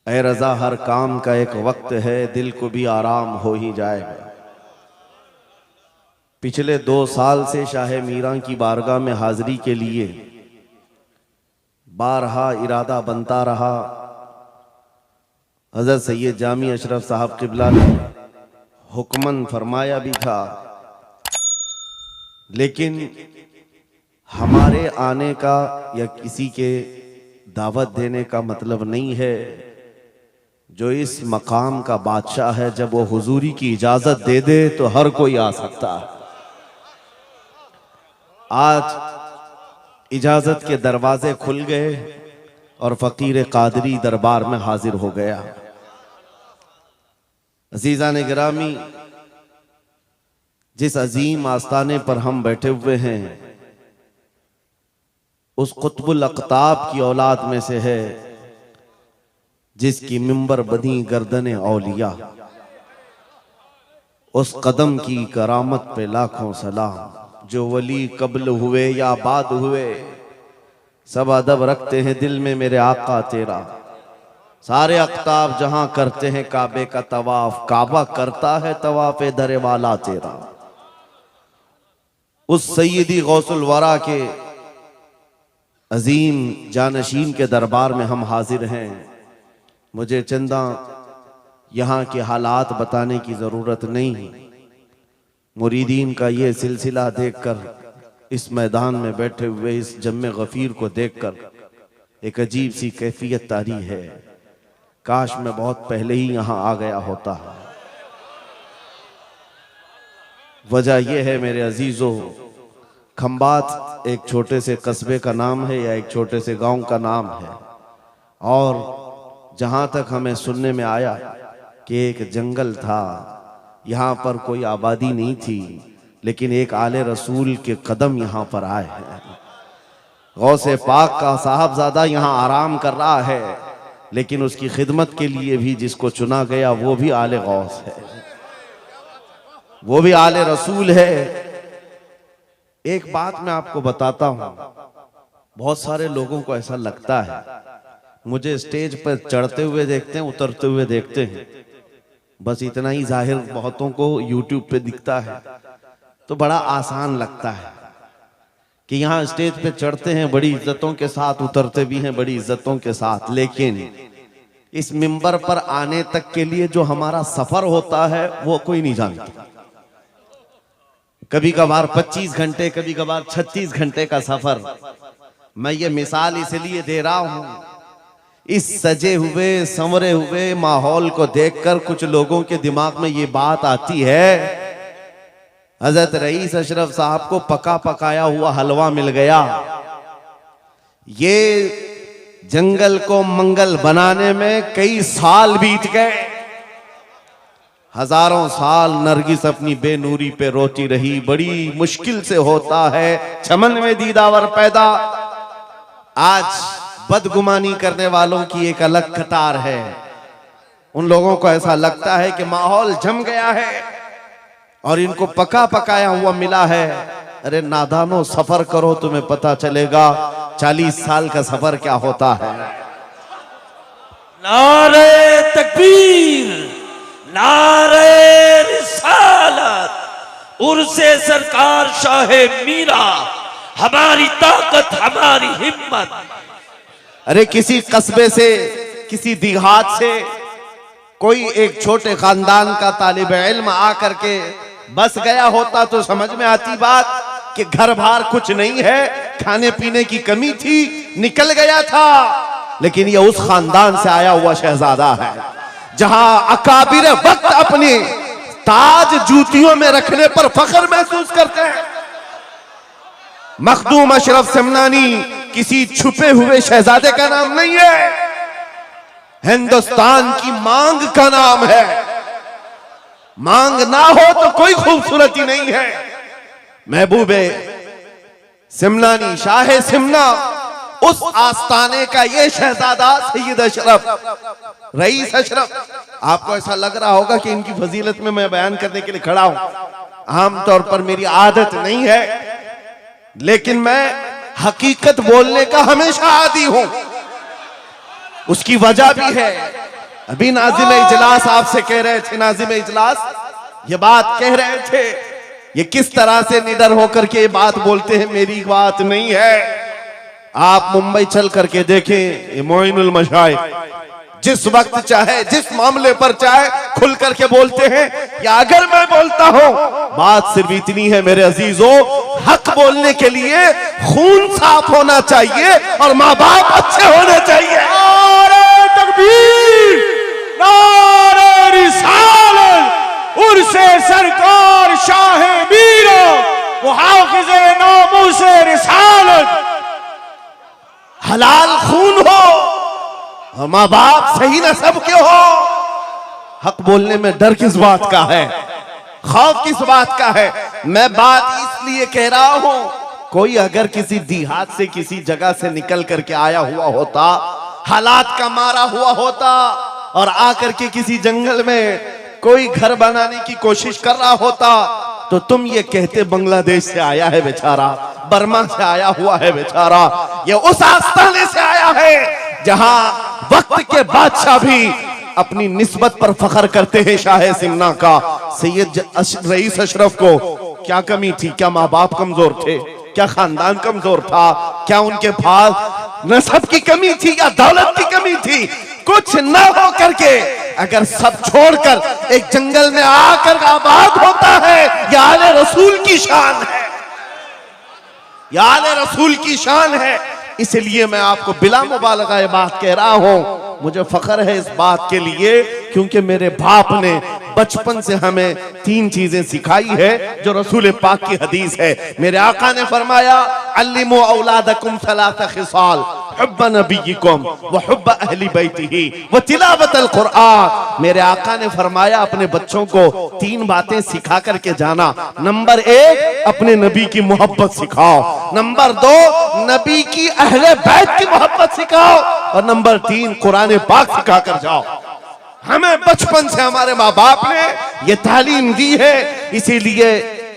ऐ रज़ा हर काम का एक वक्त है, दिल को भी आराम हो ही जाएगा। पिछले 2 साल से शाह मीरां की बारगाह में हाजिरी के लिए बारहा इरादा बनता रहा। हज़रत सैयद जामी अशरफ साहब क़िबला ने हुक्मन फरमाया भी था, लेकिन हमारे आने का या किसी के दावत देने का मतलब नहीं है। जो इस मकाम का बादशाह है, जब वो हुजूरी की इजाजत दे दे तो हर कोई आ सकता है। आज इजाजत के दरवाजे खुल गए और फकीर कादरी दरबार में हाजिर हो गया। अजीज़ान गिरामी, जिस अजीम आस्ताने पर हम बैठे हुए हैं, उस कुतुबुल अक़ताब की औलाद में से है जिसकी मिंबर बनी गर्दने औलिया। उस कदम की करामत पे लाखों सलाम। जो वली कब्ल हुए या बाद हुए, सब अदब रखते हैं दिल में मेरे आका तेरा। सारे अक़ताब जहां करते हैं काबे का तवाफ, काबा करता है तवाफ दरे वाला तेरा। उस सैयदी गौसुल वरा के अजीम जानशीन के दरबार में हम हाजिर हैं। मुझे चंदा यहाँ के हालात बताने की ज़रूरत नहीं। मुरीदीन का ये सिलसिला देखकर, इस मैदान में बैठे हुए इस जम्मे गफ़ीर को देखकर एक अजीब सी कैफियत तारी है। काश मैं बहुत पहले ही यहाँ आ गया होता। वजह यह है मेरे अजीज़ों, खंबात एक छोटे से कस्बे का नाम है या एक छोटे से गांव का नाम है, और जहाँ तक हमें सुनने में आया कि एक जंगल था, यहाँ पर कोई आबादी नहीं थी, लेकिन एक आले रसूल के कदम यहाँ पर आए हैं। गौसे पाक का साहबजादा यहाँ आराम कर रहा है, लेकिन उसकी खिदमत के लिए भी जिसको चुना गया वो भी आले गौस है, वो भी आले रसूल है। एक बात मैं आपको बताता हूँ, बहुत सारे लोगों को ऐसा लगता है, मुझे स्टेज पर चढ़ते हुए देखते हैं, उतरते हुए देखते हैं, बस इतना ही जाहिर बहुतों को यूट्यूब पे दिखता है, तो बड़ा आसान लगता है कि यहाँ स्टेज पे चढ़ते हैं बड़ी इज्जतों के साथ, उतरते भी हैं बड़ी इज्जतों के साथ, लेकिन इस मिंबर पर आने तक के लिए जो हमारा सफर होता है वो कोई नहीं जानता। कभी कभार 25 घंटे, कभी कभार 36 घंटे का सफर। मैं ये मिसाल इसलिए दे रहा हूं, इस सजे हुए संवरे हुए माहौल को देखकर कुछ लोगों के दिमाग में ये बात आती है, हजरत रईस अशरफ साहब को पका पकाया हुआ हलवा मिल गया। ये जंगल को मंगल बनाने में कई साल बीत गए, हजारों साल नरगिस अपनी बेनूरी पे रोती रही। बड़ी मुश्किल से होता है चमन में दीदावर पैदा। आज बदगुमानी करने वालों की एक अलग कतार है। उन लोगों को ऐसा लगता है कि माहौल जम गया है और इनको पका पकाया हुआ मिला है। अरे नादानो, सफर करो, तुम्हें पता चलेगा 40 साल का सफर क्या होता है। नारे तकबीर, नारे रिसालत, उर्से सरकार शाहे मीरा, हमारी ताकत, हमारी हिम्मत। अरे किसी कस्बे से, किसी देहात से कोई एक छोटे खानदान का तालिब इल्म आकर के बस गया होता तो समझ में आती बात कि घर बार कुछ नहीं है, खाने पीने की कमी थी, निकल गया था। लेकिन ये उस खानदान से आया हुआ शहजादा है जहां अकाबिर वक्त अपनी ताज जूतियों में रखने पर फख्र महसूस करते हैं। मखदूम अशरफ समनानी किसी छुपे हुए शहजादे का नाम नहीं है, हिंदुस्तान की मांग का नाम है। मांग ना हो तो कोई खूबसूरती नहीं है। महबूबे सिमनानी, शाह सिमना, उस आस्ताने का ये शहजादा सैयद अशरफ, रईस अशरफ। आपको ऐसा लग रहा होगा कि इनकी फजीलत में मैं बयान करने के लिए खड़ा हूं। आमतौर पर मेरी आदत नहीं है, लेकिन मैं हकीकत बोलने का हमेशा आदी हूं। उसकी वजह भी है। अभी नाजिम इजलास आपसे कह रहे थे, नाजिम इजलास ये बात कह रहे थे, ये किस तरह से निडर होकर के ये बात बोलते हैं, मेरी बात नहीं है। आप मुंबई चल करके देखें, ये मोइनुल मशाइख जिस वक्त चाहे जिस मामले पर चाहे खुल करके बोलते हैं। या अगर मैं बोलता हूं, बात सिर्फ इतनी है मेरे अजीजों, हक बोलने के लिए खून साफ होना चाहिए और माँ बाप अच्छे होने चाहिए। नारे तकबीर, नारे रिसालत, उर्से सरकार शाहे मीरा, मुहाफिज़े नामूसे रिसालत। हलाल खून हो और माँ बाप सही नस्ब के हो। हक बोलने में डर किस बात का है, खौफ किस बात का है? मैं बात इसलिए कह रहा हूं, कोई अगर किसी देहात से किसी जगह से निकल करके आया हुआ होता, हालात का मारा हुआ होता और आकर के किसी जंगल में कोई घर बनाने की कोशिश कर रहा होता, तो तुम ये कहते बांग्लादेश से आया है बेचारा, बर्मा से आया हुआ है बेचारा, ये उस आस्थाने से आया है जहां वक्त के बादशाह भी अपनी निस्बत पर फख्र करते हैं। शाह सिमना का सैयद रईस अशरफ को क्या कमी थी? क्या माँ बाप कमजोर थे? क्या खानदान कमजोर था? क्या उनके पास नसब की कमी थी या दौलत की कमी थी? कुछ न हो करके अगर सब छोड़कर एक जंगल में आकर आबाद होता है, यह आले रसूल की शान है, यह आले रसूल की शान है। इसलिए मैं आपको बिला मुबालगा ये बात कह रहा हूं। मुझे फख्र है इस बात के लिए क्योंकि मेरे बाप ने बचपन से हमें 3 चीजें सिखाई है जो रसूल पाक की हदीस है। मेरे आका ने फरमाया, अल्लिमू औलादकुम सलासा खिसाल, हुब्ब नबीयिकुम व हुब्ब अहली बैतिही व तिलावतल कुरआन। मेरे आका ने फरमाया, अपने बच्चों को 3 बातें सिखा करके जाना। नंबर 1, अपने नबी की मोहब्बत सिखाओ। नंबर 2, नबी की अहले बैत की मोहब्बत सिखाओ। और नंबर 3, कुरान पाक सिखा कर जाओ। हमें बचपन से हमारे माँ बाप ने ये तालीम दी है, इसीलिए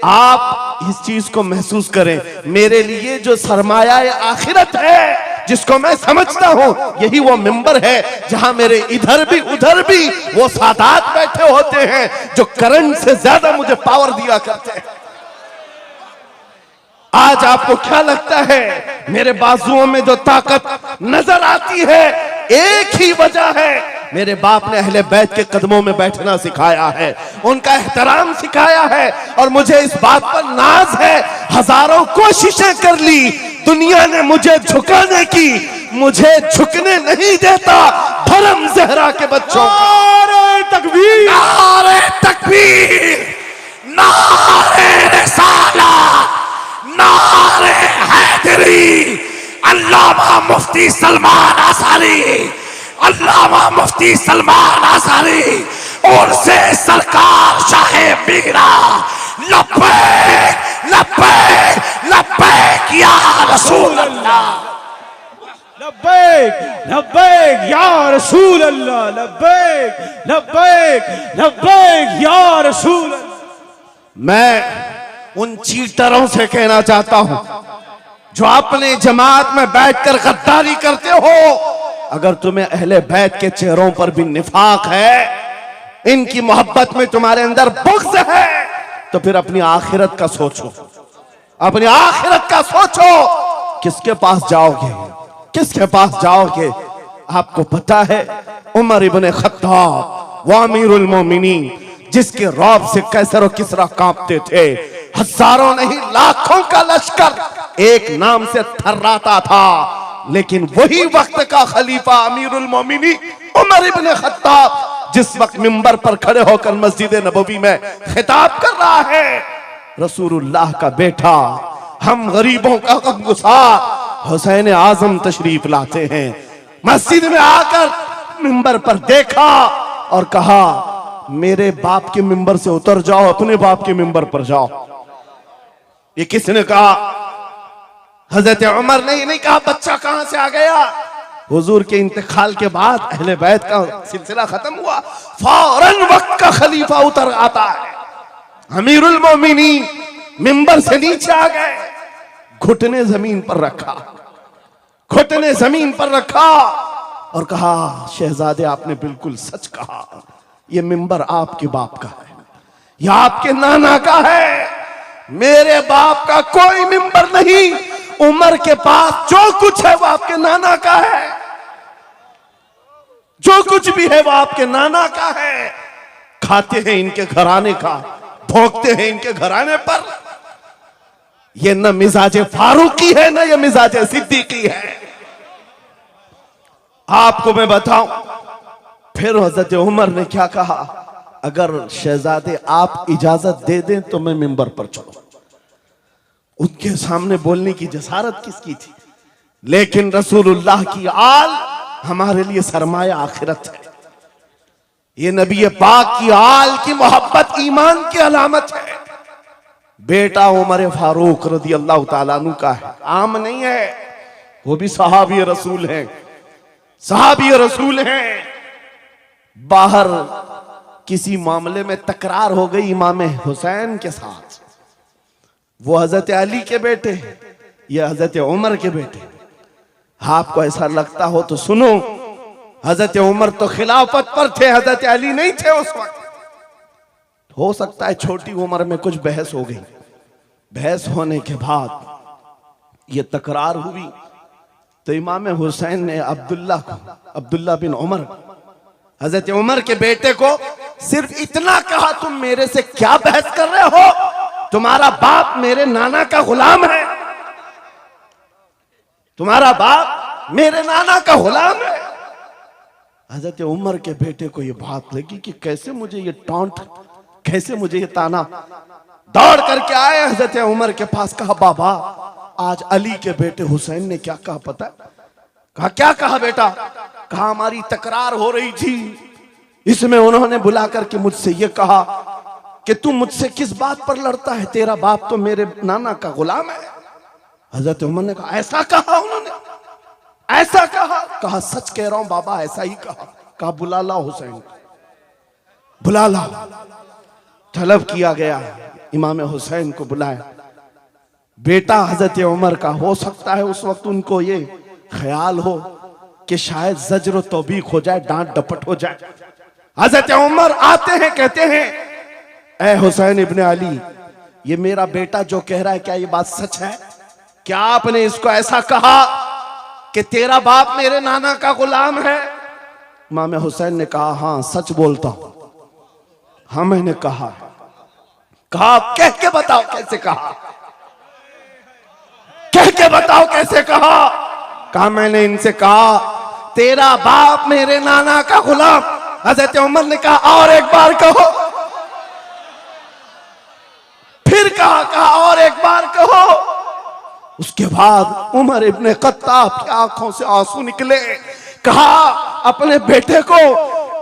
आप इस चीज को महसूस करें। मेरे लिए जो सरमाया आखिरत है, जिसको मैं समझता हूं, यही वो मिंबर है जहां मेरे इधर भी उधर भी वो सादात बैठे होते हैं जो करंट से ज्यादा मुझे पावर दिया करते हैं। आज आपको क्या लगता है मेरे बाजुओं में जो ताकत नजर आती है, एक ही वजह है, मेरे बाप ने अहले बैत के कदमों में बैठना सिखाया है, उनका एहतराम सिखाया है। और मुझे इस बात पर नाज है, हजारों कोशिशें कर ली दुनिया ने मुझे झुकाने की, मुझे झुकने नहीं देता धर्म जहरा के बच्चों। नारे तकबीर, नारे तकबीर, नारे रिसालत, नारे हैदरी। अल्लामा मुफ्ती सलमान आसारी, अल्लामा मुफ्ती सलमान आसारी और से सरकार शाहे मीरा। लब्बैक लब्बैक लब्बैक या रसूल अल्लाह, लब्बैक लब्बैक या रसूल अल्लाह, लब्बैक लब्बैक लब्बैक या रसूल अल्लाह। मैं उन चीटरों से कहना चाहता हूं जो अपने जमात में बैठकर गद्दारी करते हो, अगर तुम्हें अहले बैत के चेहरों पर भी निफाक है, इनकी मोहब्बत में तुम्हारे अंदर बुग़्ज़ है, तो फिर अपनी आखिरत का सोचो, अपनी आखिरत का सोचो। किसके पास जाओगे, किसके पास जाओगे? आपको पता है उमर इब्ने खत्ताब व अमीरुल मोमिनीन, जिसके रौब से कैसर और किसरा कांपते थे, हजारों नहीं लाखों का लश्कर एक नाम से थर्राता था, लेकिन वही वक्त का खलीफा अमीरुल मोमिनीन उमर इब्ने खत्ताब जिस वक्त मिंबर पर खड़े होकर मस्जिद नबवी में खिताब कर रहा है, रसूलुल्लाह का बेटा, हम गरीबों का गमगुसार हुसैन आजम तशरीफ लाते हैं। मस्जिद में आकर मिंबर पर देखा और कहा, मेरे बाप के मिंबर से उतर जाओ, अपने बाप के मिंबर पर जाओ। ये किसने कहा? हजरत उमर ने नहीं कहा बच्चा कहां से आ गया। हुजूर के इंतकाल के बाद अहले बैत का सिलसिला खत्म हुआ, फौरन वक्त का खलीफा उतर आता है, अमीरुल मोमिनीन मिंबर से नीचे आ गए, घुटने जमीन पर रखा, घुटने जमीन पर रखा और कहा, शहजादे आपने बिल्कुल सच कहा, ये मिंबर आपके बाप का है, यह आपके नाना का है, मेरे बाप का कोई मिंबर नहीं। उमर के पास जो कुछ है वो आपके नाना का है, जो कुछ भी है वो आपके नाना का है। खाते हैं इनके घराने का, भोंकते हैं इनके घराने पर। ये न मिजाजे फारूकी है, न ये मिजाजे सिद्दीकी है। आपको मैं बताऊं, फिर हजरत उमर ने क्या कहा, अगर शहजादे आप इजाजत दे दें तो मैं मिंबर पर चलूं। उनके सामने बोलने की जसारत किसकी थी? लेकिन रसूलुल्लाह की आल हमारे लिए सरमाया आखिरत है। ये नबी पाक की आल की मोहब्बत ईमान की अलामत है। बेटा उमर फारूक रज़ी अल्लाह ताला अन्हु का है, आम नहीं है, वो भी सहाबी रसूल हैं, सहाबी रसूल हैं। बाहर किसी मामले में तकरार हो गई इमाम हुसैन के साथ, वो हजरत अली के बेटे, ये हजरत उमर के बेटे। आपको ऐसा लगता हो तो सुनो, हजरत उमर तो खिलाफत पर थे, हजरत अली नहीं थे उस वक्त। हो सकता है छोटी उम्र में कुछ बहस हो गई, बहस होने के बाद ये तकरार हुई तो इमाम हुसैन ने अब्दुल्ला बिन उमर, हजरत उमर के बेटे को सिर्फ इतना कहा, तुम मेरे से क्या बहस कर रहे हो, तुम्हारा बाप मेरे नाना का गुलाम है, तुम्हारा बाप मेरे नाना का गुलाम है। हजरत उमर के बेटे को यह बात लगी कि कैसे मुझे ये टॉन्ट, कैसे मुझे ये ताना। दौड़ करके आए हजरत उमर के पास, कहा बाबा आज अली के बेटे हुसैन ने क्या कहा पता? कहा क्या कहा बेटा? कहा हमारी तकरार हो रही थी, इसमें उन्होंने बुला करके मुझसे ये कहा कि तू मुझसे किस बात पर लड़ता है, तेरा बाप तो मेरे नाना का गुलाम है। हजरत उमर ने कहा ऐसा कहा उन्होंने, ऐसा कहा? कहा सच कह रहा हूं बाबा, ऐसा ही कहा। कहा बुला ला हुसैन, बुला ला। तलब किया गया, इमाम हुसैन को बुलाया। बेटा हजरत उमर का, हो सकता है उस वक्त उनको ये ख्याल हो कि शायद जज्र तौबीक हो जाए, डांट डपट हो जाए। हजरत उमर आते हैं, कहते हैं ए हुसैन इब्ने अली, ये मेरा बेटा जो कह रहा है क्या ये बात सच है? क्या आपने इसको ऐसा कहा कि तेरा बाप मेरे नाना का गुलाम है? इमाम हुसैन ने कहा हाँ सच बोलता हूं, हाँ मैंने कहा। कहा कह के बताओ कैसे कहा, कह के बताओ कैसे कहा? कहा मैंने इनसे कहा तेरा बाप मेरे नाना का गुलाम। हजरत उमर ने कहा और एक बार कहो, फिर कहा और एक बार कहो। उसके बाद उमर इब्ने खत्ताब की आंखों से आंसू निकले। कहा अपने बेटे को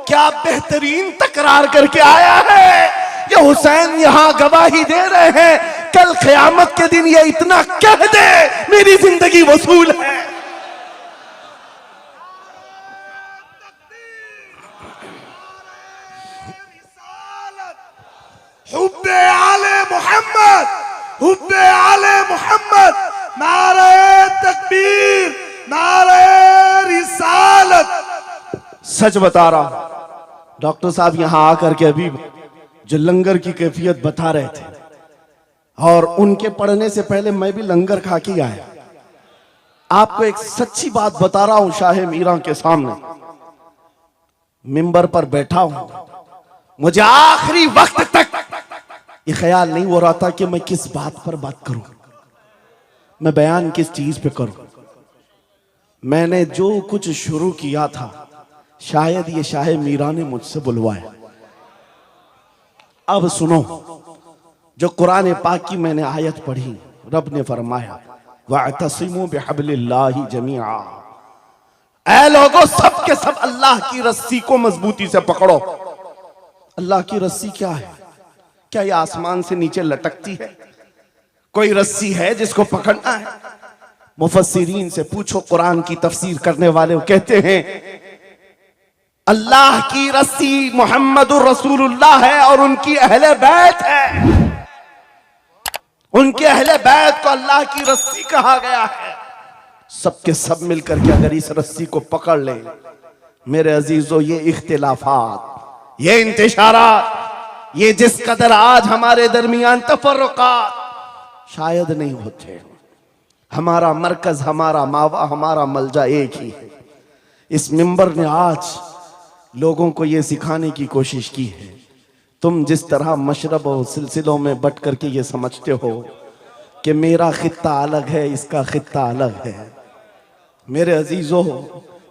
क्या बेहतरीन तकरार करके आया है, ये हुसैन यहां गवाही दे रहे हैं, कल क़यामत के दिन ये इतना कह दे मेरी जिंदगी वसूल है। हुब्बे आले मोहम्मद, हुब्बे आले मोहम्मद, नारे तकबीर, नारे रिसालत। सच बता रहा हूं, डॉक्टर साहब यहां आकर के अभी जो लंगर की कैफियत बता रहे थे, और उनके पढ़ने से पहले मैं भी लंगर खा के आया। आपको एक सच्ची बात बता रहा हूं, शाह मीरा के सामने मिंबर पर बैठा हूं, मुझे आखिरी वक्त तक ये ख्याल नहीं हो रहा था कि मैं किस बात पर बात करूं, मैं बयान किस चीज पे करूं। मैंने जो कुछ शुरू किया था शायद ये शाह मीरा ने मुझसे बुलवाया। अब सुनो, जो कुरान पाक की मैंने आयत पढ़ी, रब ने फरमाया वअतसिमू बिहब्लिल्लाहि जमीआ, ऐ लोगों सब के सब अल्लाह की रस्सी को मजबूती से पकड़ो। अल्लाह की रस्सी क्या है? क्या ये आसमान से नीचे लटकती है? कोई रस्सी है जिसको पकड़ना है? मुफस्सिरीन से पूछो, कुरान की तफसीर करने वाले कहते हैं अल्लाह की रस्सी मुहम्मदुर रसूलुल्लाह है और उनकी अहले बैत है। उनके अहले बैत को अल्लाह की रस्सी कहा गया है। सबके सब मिलकर के अगर इस रस्सी को पकड़ ले, मेरे अजीजों, ये इख्तिलाफात, ये इंतशारात, ये जिस कदर आज हमारे दरमियान तफर्रुकात शायद नहीं होते। हमारा मरकज, हमारा मावा, हमारा मलजा एक ही है। इस मिंबर ने आज लोगों को ये सिखाने की कोशिश की है, तुम जिस तरह मशरब और सिलसिलों में बट करके ये समझते हो कि मेरा खित्ता अलग है, इसका खित्ता अलग है, मेरे अजीजों,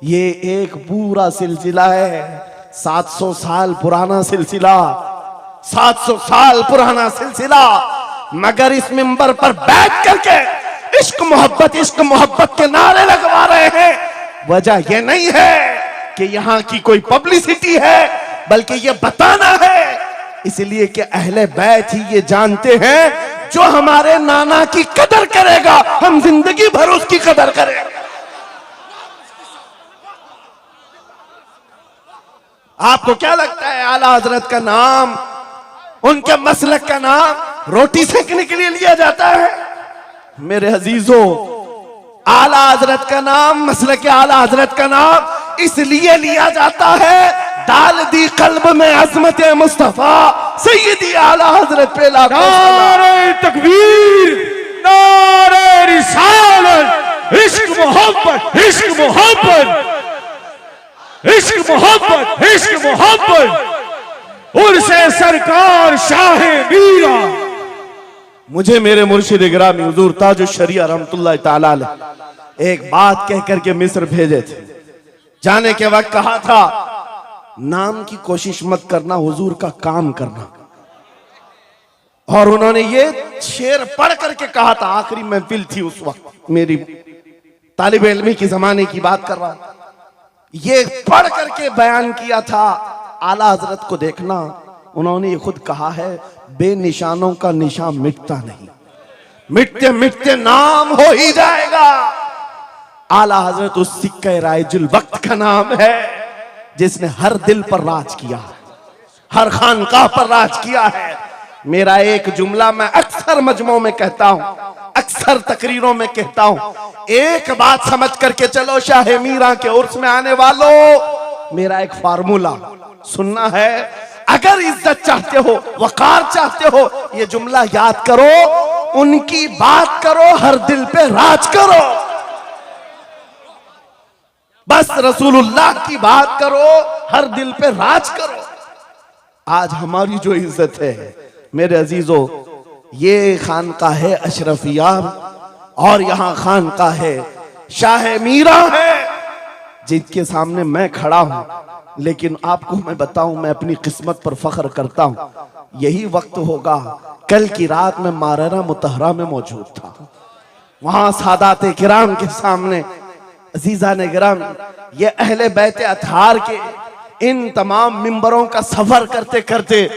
ये एक पूरा सिलसिला है, 700 साल पुराना सिलसिला, 700 साल पुराना सिलसिला। मगर इस मिंबर पर बैठ करके इश्क मोहब्बत के नारे लगवा रहे हैं। वजह यह नहीं है कि यहां की कोई पब्लिसिटी है, बल्कि ये बताना है इसलिए कि अहले बैत ही ये जानते हैं, जो हमारे नाना की कदर करेगा हम जिंदगी भर उसकी कदर करेंगे। आपको क्या लगता है आला हजरत का नाम, उनके मसलक का नाम रोटी सेकने के लिए लिया जाता है? मेरे अजीजों, आला हजरत का नाम, मसलक आला हजरत का नाम इसलिए लिया जाता है, डाल दी कल्ब में अजमत मुस्तफा सैयदी आला हजरत पे लाखों सलाम। नारे तकबीर, नारे रिसालत, इश्क मोहब्बत, इश्क मोहब्बत, इश्क मोहब्बत, इश्क मोहब्बत, उर्से सरकार शाहे मीरा। मुझे मेरे मुर्शिद गिरामी हुजूर ताजुश शरिया रहमतुल्लाह ताला अलैह एक बात कह करके मिस्र भेजे थे। जाने के वक्त कहा था, नाम की कोशिश मत करना, हुजूर का काम करना। और उन्होंने ये शेर पढ़ करके कहा था, आखिरी महफिल थी उस वक्त, मेरी तालिब इल्मी की जमाने की बात कर रहा था, ये पढ़ करके बयान किया था, आला हजरत को देखना। उन्होंने ये खुद कहा है, बेनिशानों का निशान मिटता नहीं, मिटते मिटते नाम हो ही जाएगा। आला हजरत उस सिक्के राइजुल वक्त का नाम है, जिसने हर दिल पर राज किया, हर खानकाह पर राज किया है। मेरा एक जुमला मैं अक्सर मजमों में कहता हूं, अक्सर तकरीरों में कहता हूं, एक बात समझ करके चलो शाह मीरा के उर्स में आने वालों, मेरा एक फार्मूला सुनना है। अगर इज्जत चाहते हो, वकार चाहते हो, ये जुमला याद करो, उनकी बात करो, हर दिल पे राज करो। बस रसूलुल्लाह की बात करो, हर दिल पे राज करो। आज हमारी जो इज्जत है मेरे अजीजों, ये खानका है अशरफिया और यहां खानका है शाह मीरा है, जिनके सामने मैं खड़ा हूं। लेकिन आपको मैं बताऊं, मैं अपनी किस्मत पर फख्र करता हूं। यही वक्त होगा, कल की रात में मारना मुतहरा में मौजूद था, वहां सादात किराम के सामने, अजीजा ने गिराम, ये अहले बैत अतहार के इन तमाम मिंबरों का सफर करते करते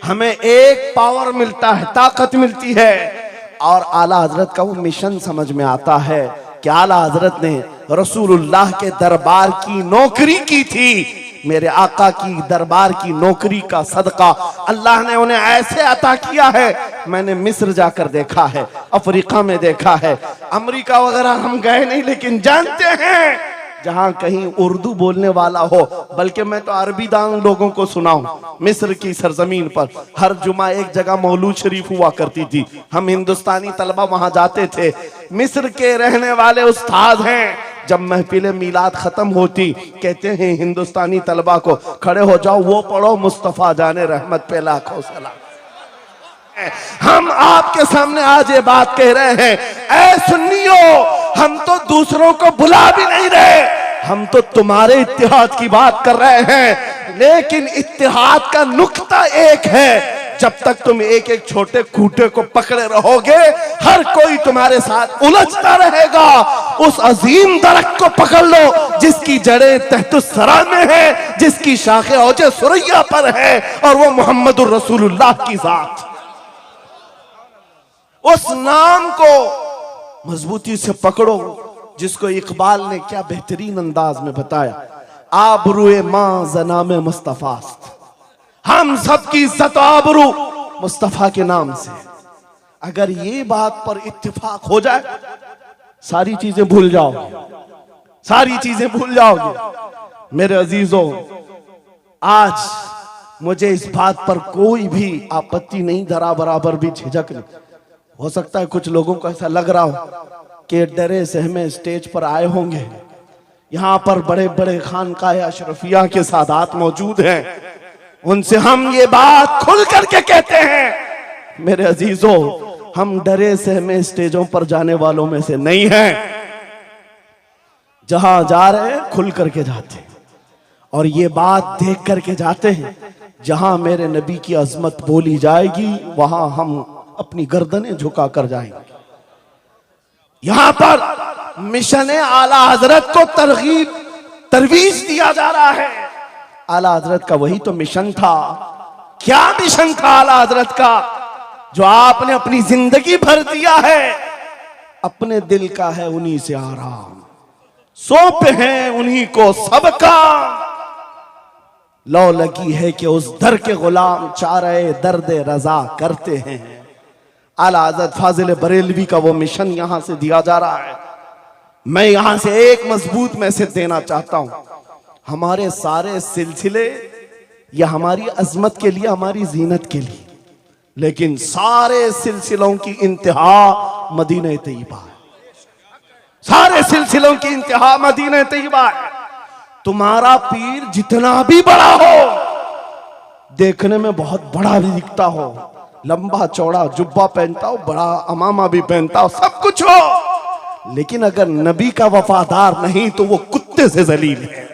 हमें एक पावर मिलता है, ताकत मिलती है। और आला हजरत का वो मिशन समझ में आता है कि आला हजरत ने रसूलुल्लाह के दरबार की नौकरी की थी। मेरे आका की दरबार की नौकरी का सदका अल्लाह ने उन्हें ऐसे अता किया है। मैंने मिस्र जाकर देखा है, अफ्रीका में देखा है, अमेरिका वगैरह हम गए नहीं, लेकिन जानते हैं जहां कहीं उर्दू बोलने वाला हो, बल्कि मैं तो अरबी दान लोगों को सुनाऊं। मिस्र की सरजमीन पर हर जुमा एक जगह मौलूद शरीफ हुआ करती थी, हम हिंदुस्तानी तलबा वहां जाते थे। मिस्र के रहने वाले उस्ताद हैं, जब महफिल मीलाद खत्म होती कहते हैं हिंदुस्तानी तलबा को, खड़े हो जाओ, वो पढ़ो मुस्तफा जाने रहमत पे लाखों सलाम। हम आपके सामने आज ये बात कह रहे हैं, ऐ सुन्नियों, हम तो दूसरों को बुला भी नहीं रहे, हम तो तुम्हारे इत्तेहाद की बात कर रहे हैं। लेकिन इत्तेहाद का नुक्ता एक है, जब तक तुम एक एक छोटे खूंटे को पकड़े रहोगे, हर कोई तुम्हारे साथ उलझता रहेगा। उस अजीम दरख्त को पकड़ लो जिसकी जड़ें तहतुस सरा में है, जिसकी शाखें औजे सुरैया पर है, और वो मोहम्मदुर रसूलुल्लाह की जात। उस नाम को मजबूती से पकड़ो, जिसको इकबाल ने क्या बेहतरीन अंदाज में बताया, आबरूए मां जनामे मुस्तफास्त, हम सबकी इज्जत आबरू मुस्तफा के नाम से। अगर ये बात पर इत्तेफाक हो जाए सारी चीजें भूल जाओगे, सारी चीजें भूल जाओगे। मेरे अजीजों, आज मुझे इस बात पर कोई भी आपत्ति नहीं, जरा बराबर भी झिझक नहीं। हो सकता है कुछ लोगों को ऐसा लग रहा हो कि डरे सहमे स्टेज पर आए होंगे, यहाँ पर बड़े बड़े खानकाह अशरफिया के सादात मौजूद हैं, उनसे हम ये बात खुल करके कहते हैं। मेरे अजीजों, हम डरे सहमे स्टेजों पर जाने वालों में से नहीं हैं। जहां जा रहे हैं खुल करके जाते हैं, और ये बात देख करके जाते हैं, जहां मेरे नबी की अजमत बोली जाएगी वहां हम अपनी गर्दनें झुका कर जाएंगे। यहां पर मिशन आला हजरत को तरवीज दिया जा रहा है। आला हजरत का वही तो मिशन था। क्या मिशन था आला हजरत का, जो आपने अपनी जिंदगी भर दिया है? अपने दिल का है उन्हीं से आराम, सौंपे हैं उन्हीं को सबका। लौ लगी है कि उस दर के गुलाम चारे दर्द रजा करते हैं। आला हज़रत फाजिल बरेलवी का वो मिशन यहां से दिया जा रहा है। मैं यहां से एक मजबूत मैसेज देना चाहता हूं। हमारे सारे सिलसिले ये हमारी अजमत के लिए, हमारी जीनत के लिए, लेकिन सारे सिलसिलों की इंतहा मदीना तैयबा है। सारे सिलसिलों की इंतहा मदीना तैयबा है। तुम्हारा पीर जितना भी बड़ा हो, देखने में बहुत बड़ा भी दिखता हो, लंबा चौड़ा जुब्बा पहनता हो, बड़ा अमामा भी पहनता हो, सब कुछ हो, लेकिन अगर नबी का वफादार नहीं तो वो कुत्ते से जलील है।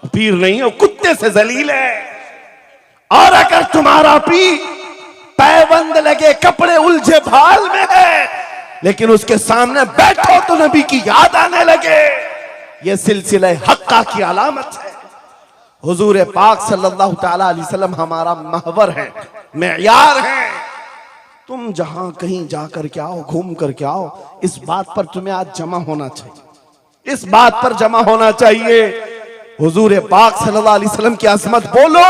पीर नहीं है, वो कुत्ते से जलील है। और अगर तुम्हारा पीर पैबंद लगे, कपड़े उलझे भाल में है, लेकिन उसके सामने बैठो तो नबी की याद आने लगे, ये सिलसिला हक्का की अलामत है। हुजूर पाक सल्लल्लाहु तआला अलैहि वसल्लम हमारा महवर है, मेयार है। तुम जहां कहीं जाकर के आओ, घूम करके आओ, इस बात पर तुम्हें आज जमा होना चाहिए, इस बात पर जमा होना चाहिए। हुजूर पाक सल्लल्लाहु अलैहि वसल्लम की अज़मत बोलो,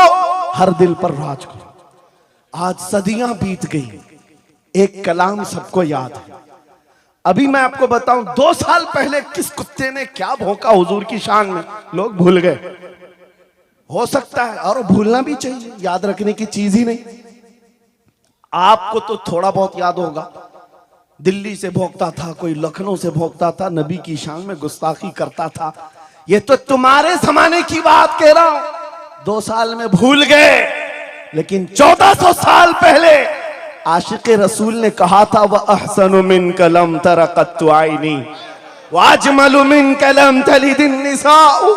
हर दिल पर राज करो। आज सदियां बीत गई, एक कलाम सबको याद है। अभी मैं आपको बताऊं, 2 साल पहले किस कुत्ते ने क्या भौंका हुजूर की शान में, लोग भूल गए। हो सकता है, और भूलना भी चाहिए, याद रखने की चीज ही नहीं। आपको तो थोड़ा बहुत याद होगा, दिल्ली से भौंकता था, कोई लखनऊ से भौंकता था, नबी की शान में गुस्ताखी करता था। ये तो तुम्हारे जमाने की बात कह रहा हूं, 2 साल में भूल गए। लेकिन 1400 साल पहले आशिक रसूल ने कहा था, वह अहसनु मिन कलम तरक़त आइनी व अजमलु मिन कलम तलिदिन निसाउ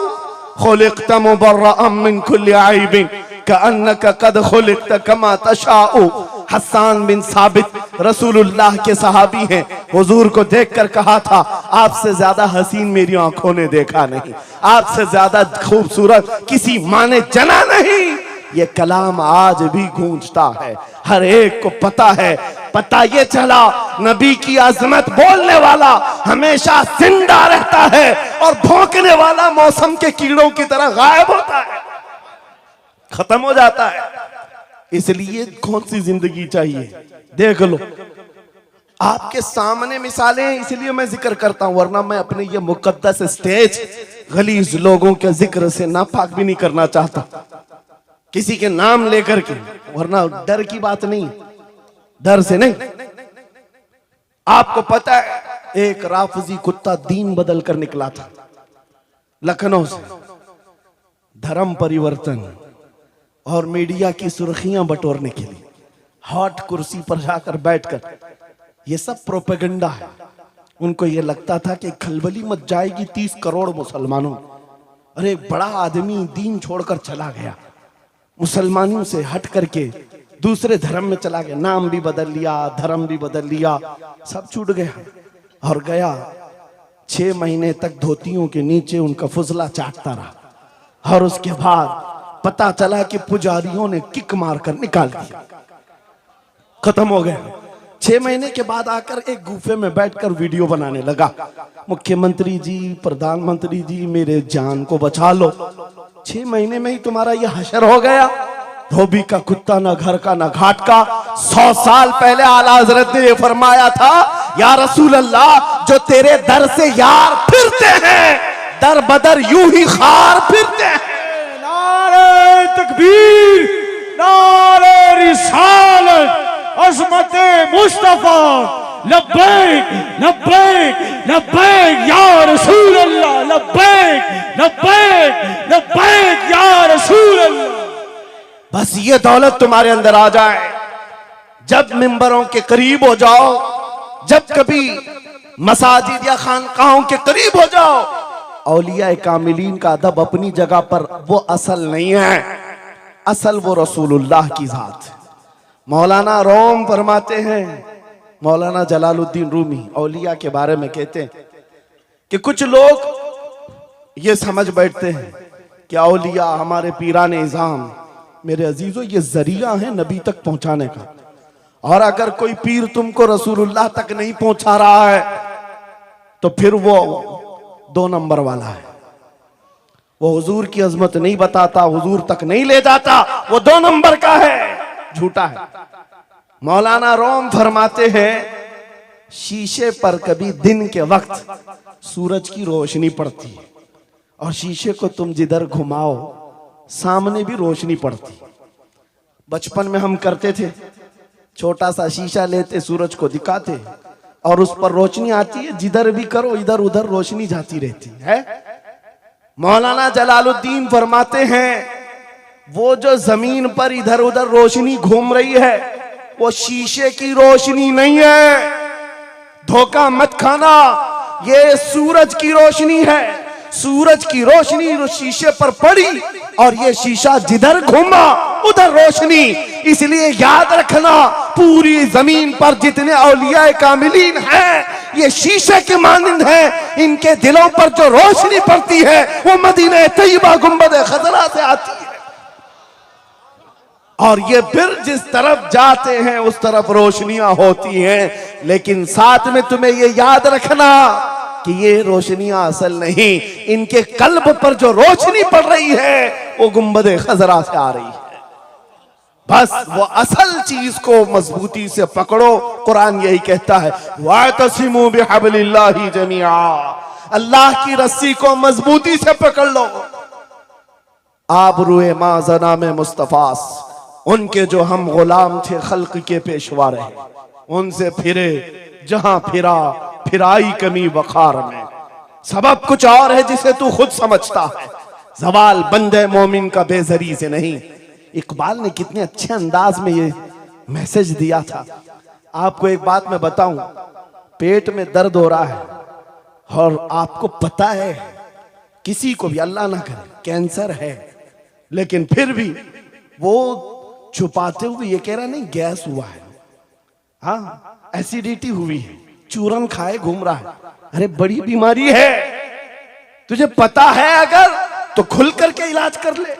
खुलिक़त मुबर्रअन मिन कुल्लि आइबिन कअन्नका क़द खुलिक़त कमा तशाउ। हस्सान बिन साबित रसूलुल्लाह के सहाबी हैं, हुजूर को देखकर कहा था, आपसे ज्यादा हसीन मेरी आंखों ने देखा नहीं, आपसे ज्यादा खूबसूरत किसी माँ ने जना नहीं। ये कलाम आज भी गूंजता है, हर एक को पता है। पता ये चला, नबी की अजमत बोलने वाला हमेशा जिंदा रहता है, और भौंकने वाला मौसम के कीड़ों की तरह गायब होता है, खत्म हो जाता है। इसलिए कौन सी जिंदगी चाहिए, देख लो। आपके सामने मिसालें हैं, इसलिए मैं जिक्र करता हूं, वरना मैं अपने ये मुकद्दस स्टेज गलीज लोगों के जिक्र से नापाक भी नहीं करना चाहता, किसी के नाम लेकर के, वरना डर की बात नहीं, डर से नहीं। आपको पता है, एक राफजी कुत्ता दीन बदल कर निकला था लखनऊ से, धर्म परिवर्तन और मीडिया की सुर्खियां बटोरने के लिए, हॉट कुर्सी पर जाकर बैठकर, ये सब प्रोपेगेंडा है। उनको ये लगता था कि खलबली मच जाएगी 30 करोड़ मुसलमानों। अरे बड़ा आदमी दीन छोड़कर चला गया, मुसलमानों से हट करके दूसरे धर्म में चला गया, नाम भी बदल लिया, धर्म भी बदल लिया, सब छूट गया और गया। 6 महीने तक धोतियों के नीचे उनका फुजला चाटता रहा, और उसके बाद पता चला कि पुजारियों ने किक मारकर निकाल दिया, खत्म हो गया। 6 महीने के बाद आकर एक गुफे में बैठकर वीडियो बनाने लगा, मुख्यमंत्री जी, प्रधानमंत्री जी, मेरे जान को बचा लो। 6 महीने में ही तुम्हारा ये हशर हो गया। धोबी का कुत्ता, ना घर का ना घाट का। 100 साल पहले आला हजरत ने ये फरमाया था या रसूल अल्लाह, जो तेरे दर से यार फिरते हैं, दर बदर यूं ही खार फिरते हैं। नारे तकबीर, नारे रिसालत, अज़मत मुस्तफा, लब्बैक लब्बैक लब्बैक या रसूल अल्लाह, लब्बैक लब्बैक लब्बैक या रसूल अल्लाह। बस ये दौलत तुम्हारे अंदर आ जाए, जब मिंबरों के करीब हो जाओ, जब कभी मसाजिद या खानकाहों के करीब हो जाओ, औलिया कामिलीन का अदब अपनी जगह पर वो असल नहीं है, असल वो रसूलुल्लाह की जात। मौलाना रोम फरमाते हैं, मौलाना जलालुद्दीन रूमी औलिया के बारे में कहते हैं कि कुछ लोग ये समझ बैठते हैं कि औलिया हमारे पीराने इज़ाम, मेरे अजीजों ये जरिया है नबी तक पहुंचाने का, और अगर कोई पीर तुमको रसूलुल्लाह तक नहीं पहुंचा रहा है तो फिर वो 2 नंबर वाला है, वो हुजूर की अजमत नहीं बताता, हुजूर तक नहीं ले जाता, वो 2 नंबर का है, झूठा है। मौलाना रोम फरमाते हैं, शीशे पर कभी दिन के वक्त सूरज की रोशनी पड़ती है, और शीशे को तुम जिधर घुमाओ सामने भी रोशनी पड़ती। बचपन में हम करते थे, छोटा सा शीशा लेते, सूरज को दिखाते और उस पर रोशनी आती है, जिधर भी करो इधर उधर रोशनी जाती रहती है। मौलाना जलालुद्दीन फरमाते हैं, वो जो जमीन पर इधर उधर रोशनी घूम रही है वो शीशे की रोशनी नहीं है, धोखा मत खाना, ये सूरज की रोशनी है। सूरज की रोशनी शीशे पर पड़ी और ये शीशा जिधर घूमा उधर रोशनी। इसलिए याद रखना, पूरी जमीन पर जितने औलिया कामिलीन हैं ये शीशे के मानिंद हैं, इनके दिलों पर जो रोशनी पड़ती है वो मदीना तैयबा गुंबद खजरा से आती है, और ये फिर जिस तरफ जाते हैं उस तरफ रोशनियां होती हैं। लेकिन साथ में तुम्हें ये याद रखना कि ये रोशनियां असल नहीं, इनके कल्ब पर जो रोशनी पड़ रही है वो गुंबद खजरा से आ रही है। बस वो असल चीज को मजबूती से पकड़ो। कुरान यही कहता है, वातसिमू बिहब्लिल्लाहि जमीआ, अल्लाह की रस्सी को मजबूती से पकड़ लो। आबरूए मां जना में मुस्तफास, उनके जो हम गुलाम थे खल्क के पेशवा रहे, उनसे फिरे जहां फिरा फिराई कमी वखार में। सबब कुछ और है जिसे तू खुद समझता है, जवाल बंदे मोमिन का बेजरी से नहीं। इकबाल ने कितने अच्छे अंदाज में ये मैसेज दिया था। आपको एक बात मैं बताऊं, पेट में दर्द हो रहा है और आपको पता है किसी को भी अल्लाह ना करे कैंसर है, लेकिन फिर भी वो छुपाते हुए ये कह रहा नहीं गैस हुआ है, हाँ एसिडिटी हुई है, चूरन खाए घूम रहा है। अरे बड़ी बीमारी है, तुझे पता है अगर तो खुल करके इलाज कर ले।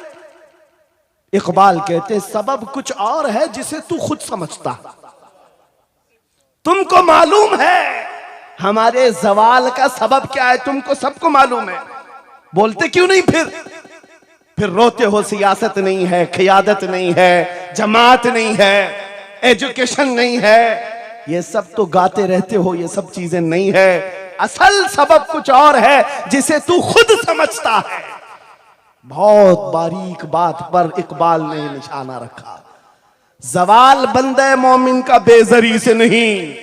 इकबाल कहते सबब कुछ और है जिसे तू खुद समझता। तुमको मालूम है हमारे जवाल का सबब क्या है, तुमको सबको मालूम है, बोलते क्यों नहीं? फिर रोते हो सियासत नहीं है, क़ियादत नहीं है, जमात नहीं है, एजुकेशन नहीं है, ये सब तो गाते रहते हो, ये सब चीजें नहीं है। असल सबब कुछ और है जिसे तू खुद समझता है। बहुत बारीक बात पर इकबाल ने निशाना रखा, जवाल बंदे मोमिन का बेजरी से नहीं।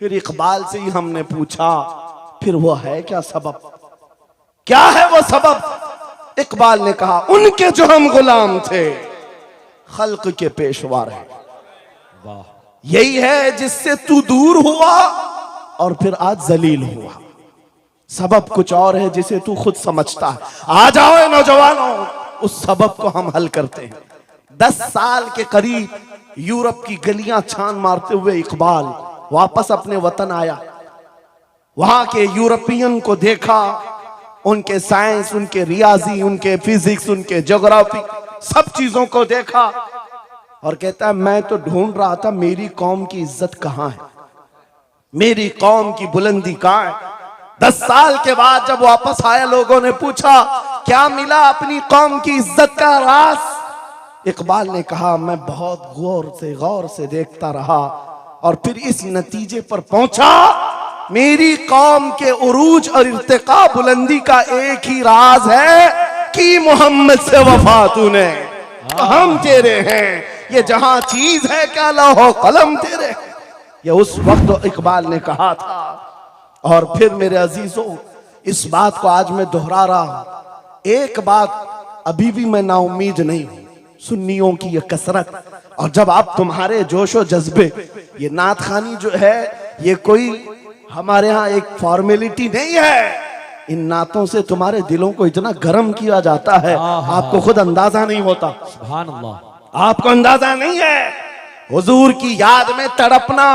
फिर इकबाल से ही हमने पूछा, फिर वो है क्या सबब, क्या है वो सबब? इकबाल ने कहा, उनके जो हम गुलाम थे खल्क के पेशवा रहे। वाह, यही है जिससे तू दूर हुआ और फिर आज जलील हुआ। सबब कुछ और है जिसे तू खुद समझता है। आ जाओ नौजवानों, उस सबब को हम हल करते हैं। 10 साल के करीब यूरोप की गलियां छान मारते हुए इकबाल वापस अपने वतन आया। वहां के यूरोपियन को देखा, उनके साइंस, उनके रियाजी, उनके फिजिक्स, उनके ज्योग्राफी, सब चीजों को देखा और कहता है मैं तो ढूंढ रहा था मेरी कौम की इज्जत कहां है, मेरी कौम की बुलंदी कहां है। 10 साल के बाद जब वापस आया, लोगों ने पूछा क्या मिला अपनी कौम की इज्जत का राज? इकबाल ने कहा मैं बहुत गौर से देखता रहा, और फिर इस नतीजे पर पहुंचा, मेरी कौम के उरूज और इर्तिका बुलंदी का एक ही राज है कि मोहम्मद से वफा तूने, हम तेरे हैं, ये जहां चीज है क्या लौह कलम तेरे। ये उस वक्त इकबाल ने कहा था। और फिर मेरे अजीजों, इस बात को आज मैं दोहरा रहा हूं, एक बात अभी भी मैं नाउम्मीद नहीं हूं, सुन्नियों की ये कसरत, और जब आप तुम्हारे जोशो जज्बे, ये नात खानी जो है ये कोई हमारे यहाँ एक फॉर्मेलिटी नहीं है, इन नातों से तुम्हारे दिलों को इतना गर्म किया जाता है आपको खुद अंदाजा नहीं होता। सुभान अल्लाह, आपको अंदाजा नहीं है। हुजूर की याद में तड़पना,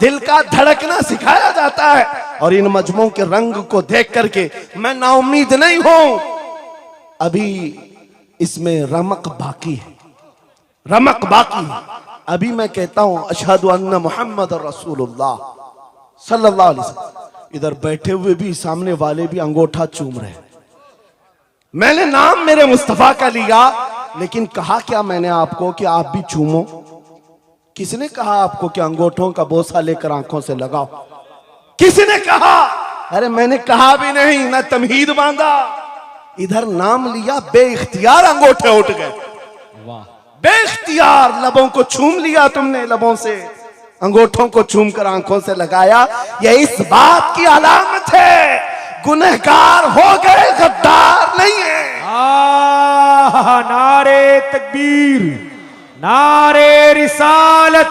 दिल का धड़कना सिखाया जाता है, और इन मजमों के रंग को देख करके मैं नाउम्मीद नहीं हूं। अभी इसमें रमक बाकी है, रमक बाकी है। अभी मैं कहता हूं अशहदु अन्ना मुहम्मद रसूलुल्लाह सल्लल्लाहु अलैहि वसल्लम। इधर बैठे हुए भी, सामने वाले भी अंगूठा चूम रहे हैं। मैंने नाम मेरे मुस्तफा का लिया, लेकिन कहा क्या मैंने आपको कि आप भी चूमो? किसने कहा आपको कि अंगूठों का बोसा लेकर आंखों से लगाओ? किसने कहा? अरे मैंने कहा भी नहीं, ना तमहीद बांधा, इधर नाम लिया, बेइख्तियार अंगूठे उठ गए। वाह, बेइख्तियार लबों को छूम लिया तुमने, लबों से अंगूठों को चूम कर आंखों से लगाया। यह इस बात की अलामत है गुनहगार हो गए, गद्दार नहीं है। नारे तकबीर, नारे रिसालत,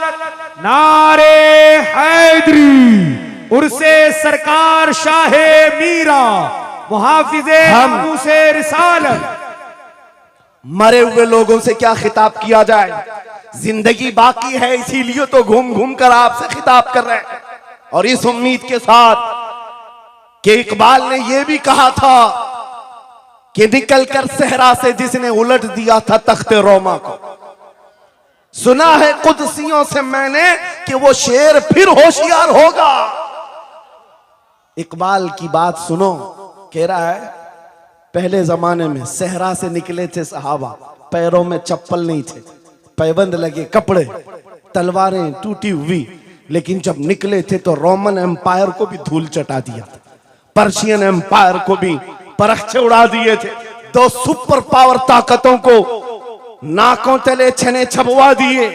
नारे हैदरी, उर्से सरकार शाहे मीरा, मुहाफिजे हम से रिसालत। मरे हुए लोगों से क्या खिताब किया जाए? जिंदगी बाकी है, इसीलिए तो घूम घूम कर आपसे खिताब कर रहे हैं, और इस उम्मीद के साथ कि इकबाल ने यह भी कहा था कि निकल कर सहरा से जिसने उलट दिया था तख्ते रोमा को, सुना है कुदसियों से मैंने कि वो शेर फिर होशियार होगा। इकबाल की बात सुनो, कह रहा है पहले जमाने में सहरा से निकले थे सहाबा, पैरों में चप्पल नहीं थे, पैबंद लगे कपड़े, तलवारें टूटी हुई, लेकिन जब निकले थे तो रोमन एम्पायर को भी धूल चटा दिया था, पर्शियन एम्पायर को भी परखचे उड़ा दिए थे, दो सुपर पावर ताकतों को नाकों तले छने छपवा दिए।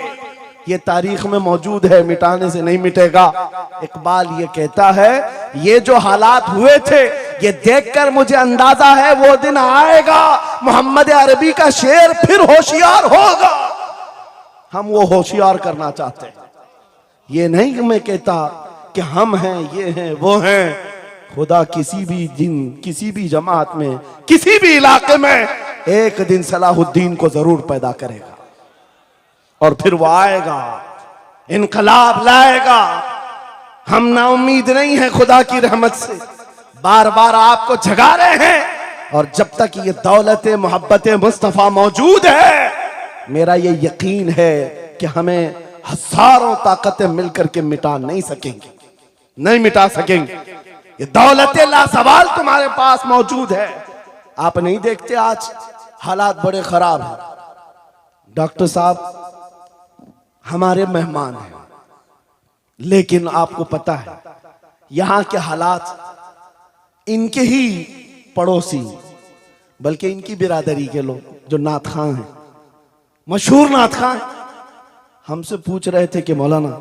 ये तारीख में मौजूद है, मिटाने से नहीं मिटेगा। इकबाल ये कहता है ये जो हालात हुए थे ये देखकर मुझे अंदाजा है वो दिन आएगा मोहम्मद अरबी का शेर फिर होशियार होगा। हम वो होशियार करना चाहते हैं। ये नहीं कि मैं कहता कि हम हैं, ये हैं, वो हैं। खुदा किसी भी दिन, किसी भी जमात में, किसी भी इलाके में एक दिन सलाहुद्दीन को जरूर पैदा करेगा और फिर वो आएगा, इनकलाब लाएगा। हम ना उम्मीद नहीं है खुदा की रहमत से, बार बार आपको जगा रहे हैं। और जब तक ये दौलत मोहब्बत मुस्तफा मौजूद है, मेरा ये यकीन है कि हमें हजारों ताकतें मिलकर के मिटा नहीं सकेंगे, नहीं मिटा सकेंगे। ये दौलत लासवाल तुम्हारे पास मौजूद है। आप नहीं देखते आज हालात बड़े खराब हैं। डॉक्टर साहब हमारे मेहमान हैं, लेकिन आपको पता है यहां के हालात इनके ही पड़ोसी, बल्कि इनकी बिरादरी के लोग जो नात खां हैं, मशहूर नात खां, हमसे पूछ रहे थे कि मौलाना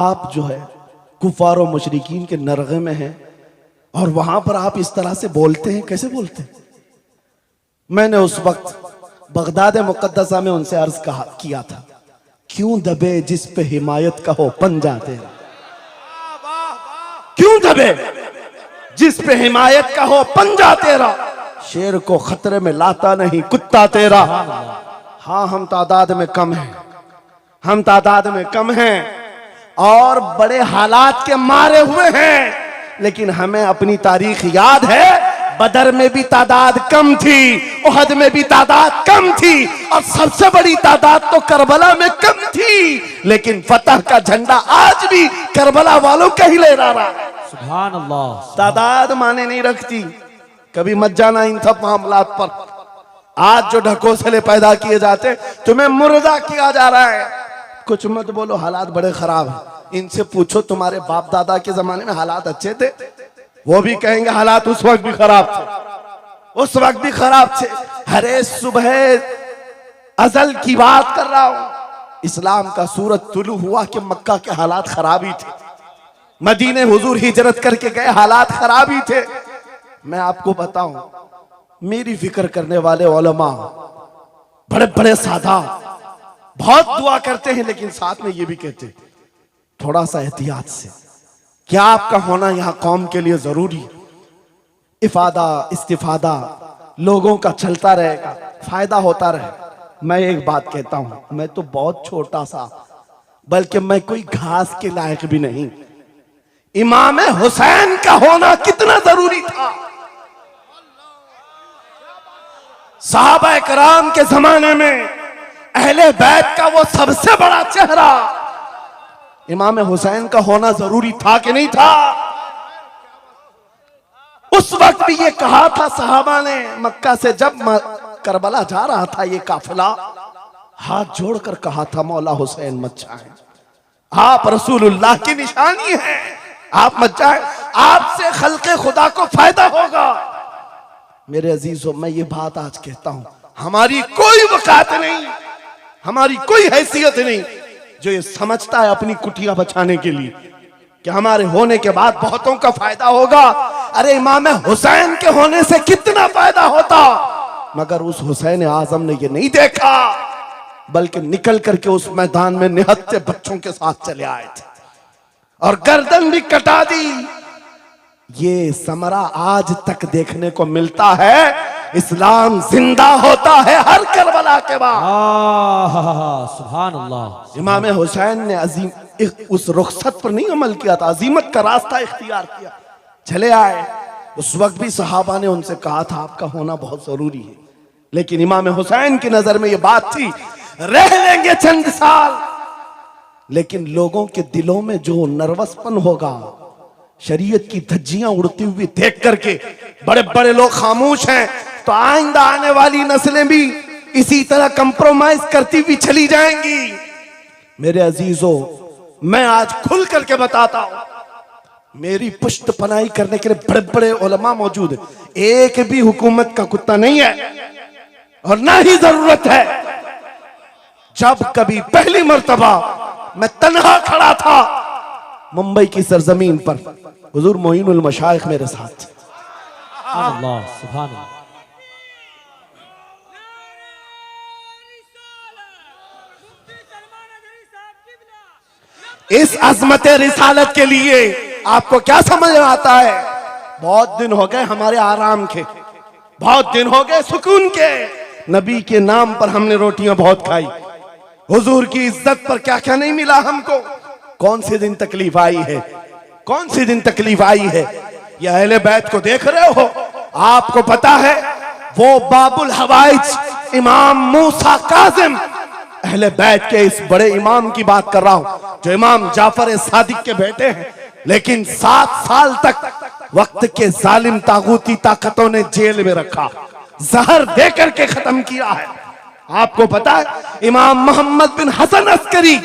आप जो है कुफार और मुशरिकीन के नरगे में हैं और वहां पर आप इस तरह से बोलते हैं, कैसे बोलते हैं? मैंने उस वक्त बगदाद मुकद्दसा में उनसे अर्ज किया था, क्यों दबे जिस पे हिमायत का हो पंजा तेरा, क्यों दबे जिस पे हिमायत का हो पंजा तेरा, शेर को खतरे में लाता नहीं कुत्ता तेरा। हाँ हम तादाद में कम हैं, हम तादाद में कम हैं और बड़े हालात के मारे हुए हैं, लेकिन हमें अपनी तारीख याद है। बदर में भी तादाद कम थी, उहद में भी तादाद कम थी और सबसे बड़ी तादाद तो करबला में कम थी, लेकिन फतह का झंडा आज भी करबला वालों का ही लहरा रहा है। सुभान अल्लाह। तादाद माने नहीं रखती, कभी मत जाना इन सब मामलात पर। आज जो ढकोसले पैदा किए जाते, तुम्हें मुर्दा किया जा रहा है। कुछ मत बोलो, हालात बड़े खराब हैं। इनसे पूछो तुम्हारे बाप दादा के जमाने में हालात अच्छे थे? वो भी कहेंगे हालात उस वक्त भी खराब थे, उस वक्त भी खराब थे। हरे सुबह अजल की बात कर रहा हूं। इस्लाम का सूरज तुलू हुआ कि मक्का के हालात खराब ही थे, मदीने हुजूर हिजरत करके गए, हालात खराब ही थे। मैं आपको बताऊं, मेरी फिक्र करने वाले उलमा, बड़े बड़े सादा बहुत दुआ करते हैं, लेकिन साथ में ये भी कहते हैं थोड़ा सा एहतियात से। क्या आपका होना यहां कौम के लिए जरूरी? इफादा इस्तिफादा लोगों का चलता रहेगा, फायदा होता रहे। मैं एक बात कहता हूं, मैं तो बहुत छोटा सा, बल्कि मैं कोई घास के लायक भी नहीं। इमाम हुसैन का होना कितना जरूरी था। सहाबा कराम के जमाने में अहले बैत का वो सबसे बड़ा चेहरा इमाम हुसैन का होना जरूरी था कि नहीं था? उस वक्त भी ये कहा था सहाबा ने, मक्का से जब करबला जा रहा था ये काफिला, हाथ जोड़कर कहा था मौला हुसैन मत जाए, आप रसूलुल्लाह की निशानी है, आप मत जाए, आपसे खल्के खुदा को फायदा होगा। मेरे अजीजों, मैं ये बात आज कहता हूं, हमारी कोई वकात नहीं, हमारी कोई हैसियत नहीं जो ये समझता है अपनी कुटिया बचाने के लिए कि हमारे होने के बाद बहुतों का फायदा होगा। अरे इमाम हुसैन के होने से कितना फायदा होता, मगर उस हुसैन आजम ने ये नहीं देखा, बल्कि निकल करके उस मैदान में निहत्ते बच्चों के साथ चले आए थे और गर्दन भी कटा दी। ये समरा आज तक देखने को मिलता है। इस्लाम जिंदा होता है हर करबला के बाद। सुभान अल्लाह। इमाम हुसैन ने अजीम उस रुखसत पर नहीं अमल किया था, अजीमत का रास्ता इख्तियार किया, चले आए। उस वक्त भी सहाबा ने उनसे कहा था आपका होना बहुत जरूरी है, लेकिन इमाम हुसैन की नजर में यह बात थी रह लेंगे चंद साल, लेकिन लोगों के दिलों में जो नर्वसपन होगा, शरीयत की धज्जियां उड़ती हुई देख करके बड़े बड़े लोग खामोश हैं, तो आइंदा आने वाली नस्लें भी इसी तरह कंप्रोमाइज करती हुई चली जाएंगी। मेरे अजीजों, मैं आज खुल करके बताता हूं, मेरी पुष्ट पनाही करने के लिए बड़े बड़े उलमा मौजूद है, एक भी हुकूमत का कुत्ता नहीं है और ना ही जरूरत है। जब कभी पहली मर्तबा मैं तन्हा खड़ा था मुंबई की सरजमीन पर, हुजूर मोइनुल मशाइख मेरे साथ, अल्लाह सुभान अल्लाह। इस अजमत रिसालत के लिए आपको क्या समझ में आता है? बहुत दिन हो गए हमारे आराम के, बहुत दिन हो गए सुकून के, नबी के नाम पर हमने रोटियां बहुत खाई, हुजूर की इज्जत पर क्या क्या नहीं मिला हमको। कौन से दिन तकलीफ आई है, कौन से दिन तकलीफ आई है? ये अहले बैत को देख रहे हो, आपको पता है वो बाबुल हवाइज इमाम मूसा काजिम, अहले बैत के इस बड़े इमाम की बात कर रहा हूं जो इमाम जाफर सादिक के बेटे हैं, लेकिन 7 साल तक वक्त के जालिम तागूती ताकतों ने जेल में रखा, जहर देकर के खत्म किया है। आपको पता है इमाम मोहम्मद बिन हसन अस्करी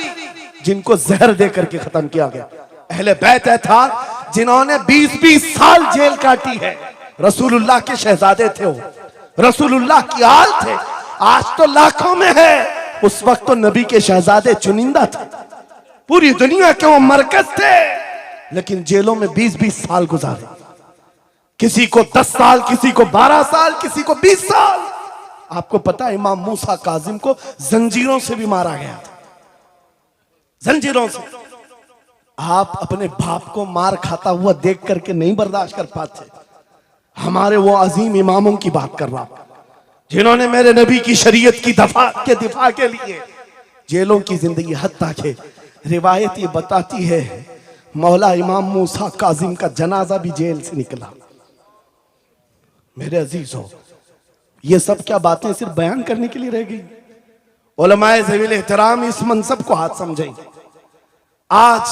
जिनको जहर देकर के खत्म किया गया, अहले बैत था जिन्होंने 20-20 साल जेल काटी है। रसूलुल्लाह के शहजादे थे वो, रसूलुल्लाह की आल थे, आज तो लाखों में है, उस वक्त तो नबी के शहजादे चुनिंदा थे, पूरी दुनिया के वो मरकज थे, लेकिन जेलों में 20-20 साल गुजारे, किसी को 10 साल, किसी को 12 साल, किसी को 20 साल। आपको पता है इमाम मूसा काजिम को जंजीरों से भी मारा गया था, जंजीरों से। आप अपने बाप को मार खाता हुआ देख करके नहीं बर्दाश्त कर पाते, हमारे वो अजीम इमामों की बात कर रहा हूं जिन्होंने मेरे नबी की शरीयत की दिफा के लिए जेलों की जिंदगी, हत्ता के रिवायत ये बताती है मौला इमाम मूसा काजिम का जनाजा भी जेल से निकला। मेरे अजीजों, ये सब क्या बातें सिर्फ बयान करने के लिए रह गई? उलमाए ज़वील एहतराम इस मनसब को हाथ समझेंगे। आज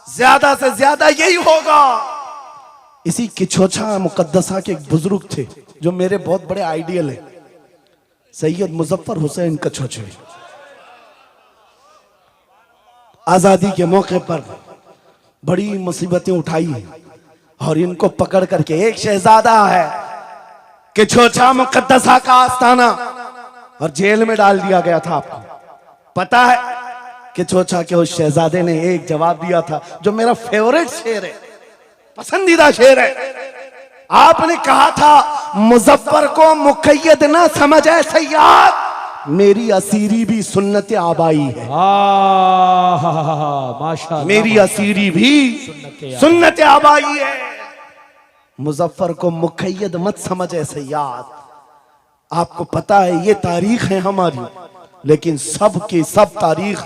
ज्यादा से ज्यादा यही होगा। इसी किछोछा मुकद्दसा के एक बुजुर्ग थे जो मेरे बहुत बड़े आइडियल है, सैयद मुजफ्फर हुसैन कछोछे। आजादी के मौके पर बड़ी मुसीबतें उठाई हैं और इनको पकड़ करके एक शहजादा है कि छोचा मुकद्दसा का आस्थाना और जेल में डाल दिया गया था। आपको पता है कि छोचा के उस शहजादे ने एक जवाब दिया था जो मेरा फेवरेट शेर है, पसंदीदा शेर है। आपने कहा था मुजफ्फर को मुकैयद ना समझ ऐ सय्याद, मेरी असीरी भी सुन्नत आबाई है। माशाअल्लाह, मेरी असीरी भी सुन्नत आबाई है। मुजफ्फर को मुकैयद मत समझ ऐ सय्याद। आपको पता है ये तारीख है हमारी, लेकिन सब की सब तारीख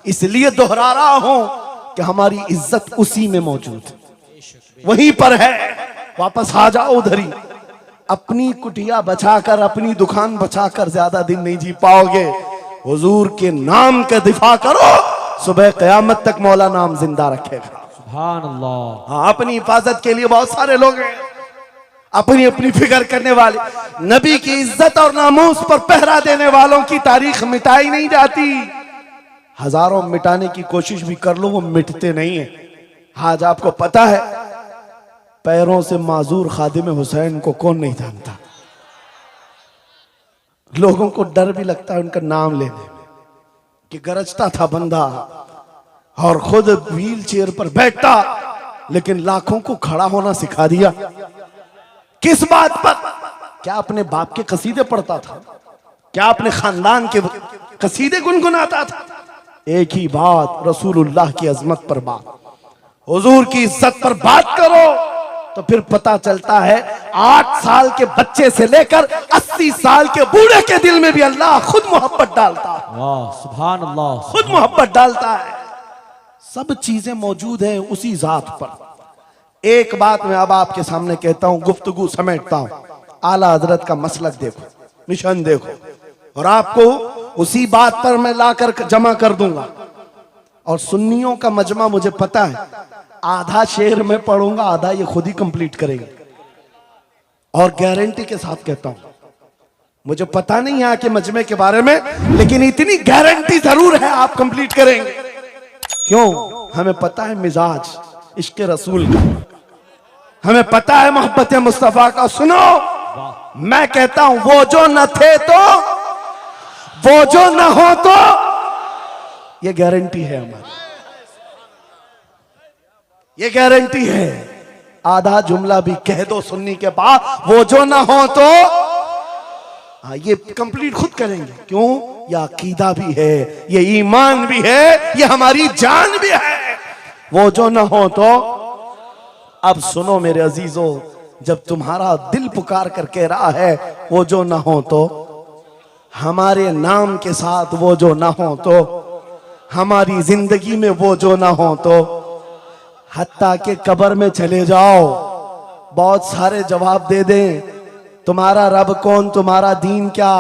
इसलिए दोहरा रहा हूं कि हमारी इज्जत उसी में मौजूद है, वहीं पर है। वापस आ जाओ उधर ही। अपनी कुटिया बचाकर, अपनी दुकान बचाकर ज्यादा दिन नहीं जी पाओगे। हुजूर के नाम का दिफा करो, सुबह क़यामत तक मौला नाम जिंदा रखेगा। सुभान अल्लाह। हाँ, अपनी हिफाजत के लिए बहुत सारे लोग हैं, अपनी अपनी फिक्र करने वाले। नबी की इज्जत और नामूस पर पहरा देने वालों की तारीख मिटाई नहीं जाती। हजारों मिटाने की कोशिश भी कर लो, वो मिटते नहीं है। आज आपको पता है पैरों से माजूर खादिम हुसैन को कौन नहीं जानता। लोगों को डर भी लगता है उनका नाम लेने में कि गरजता था बंदा और खुद व्हील चेयर पर बैठता, लेकिन लाखों को खड़ा होना सिखा दिया। किस बात पर? क्या अपने बाप के कसीदे पढ़ता था? क्या अपने खानदान के कसीदे गुनगुनाता था? एक ही बात, रसूलुल्लाह की अजमत पर बात, हुजूर की इज्जत पर बात करो तो फिर पता चलता है 8 साल के बच्चे से लेकर 80 साल के बूढ़े के दिल में भी अल्लाह खुद मोहब्बत डालता है। वाह, सुभान अल्लाह, खुद मोहब्बत डालता है। सब चीजें मौजूद हैं उसी जात पर। एक बात मैं अब आपके सामने कहता हूं, गुफ्तगू समेटता हूं। आला हजरत का मसलक देखो, मिशन देखो, और आपको उसी बात पर मैं लाकर जमा कर दूंगा। और सुन्नियों का मजमा मुझे पता है, आधा शेर में पढ़ूंगा, आधा ये खुद ही कंप्लीट करेंगे। और गारंटी के साथ कहता हूं, मुझे पता नहीं है कि मजमे के बारे में, लेकिन इतनी गारंटी जरूर है आप कंप्लीट करेंगे। क्यों? हमें पता है मिजाज इश्क रसूल का, हमें पता है मोहब्बत मुस्तफा का। सुनो, मैं कहता हूं वो जो न थे तो, वो जो न हो तो, ये गारंटी है हमारी, ये गारंटी है। आधा जुमला भी कह दो सुन्नी के बाद, वो जो ना हो तो। हाँ, ये कंप्लीट खुद करेंगे। क्यों? ये अकीदा भी है, ये ईमान भी है, ये हमारी जान भी है। वो जो ना हो तो। अब सुनो मेरे अजीजों, जब तुम्हारा दिल पुकार कर कह रहा है वो जो ना हो तो, हमारे नाम के साथ वो जो ना हो तो, हमारी जिंदगी में वो जो ना हो तो, हत्ता के कब्र में चले जाओ, बहुत सारे जवाब दे दें, तुम्हारा रब कौन, तुम्हारा दीन क्या।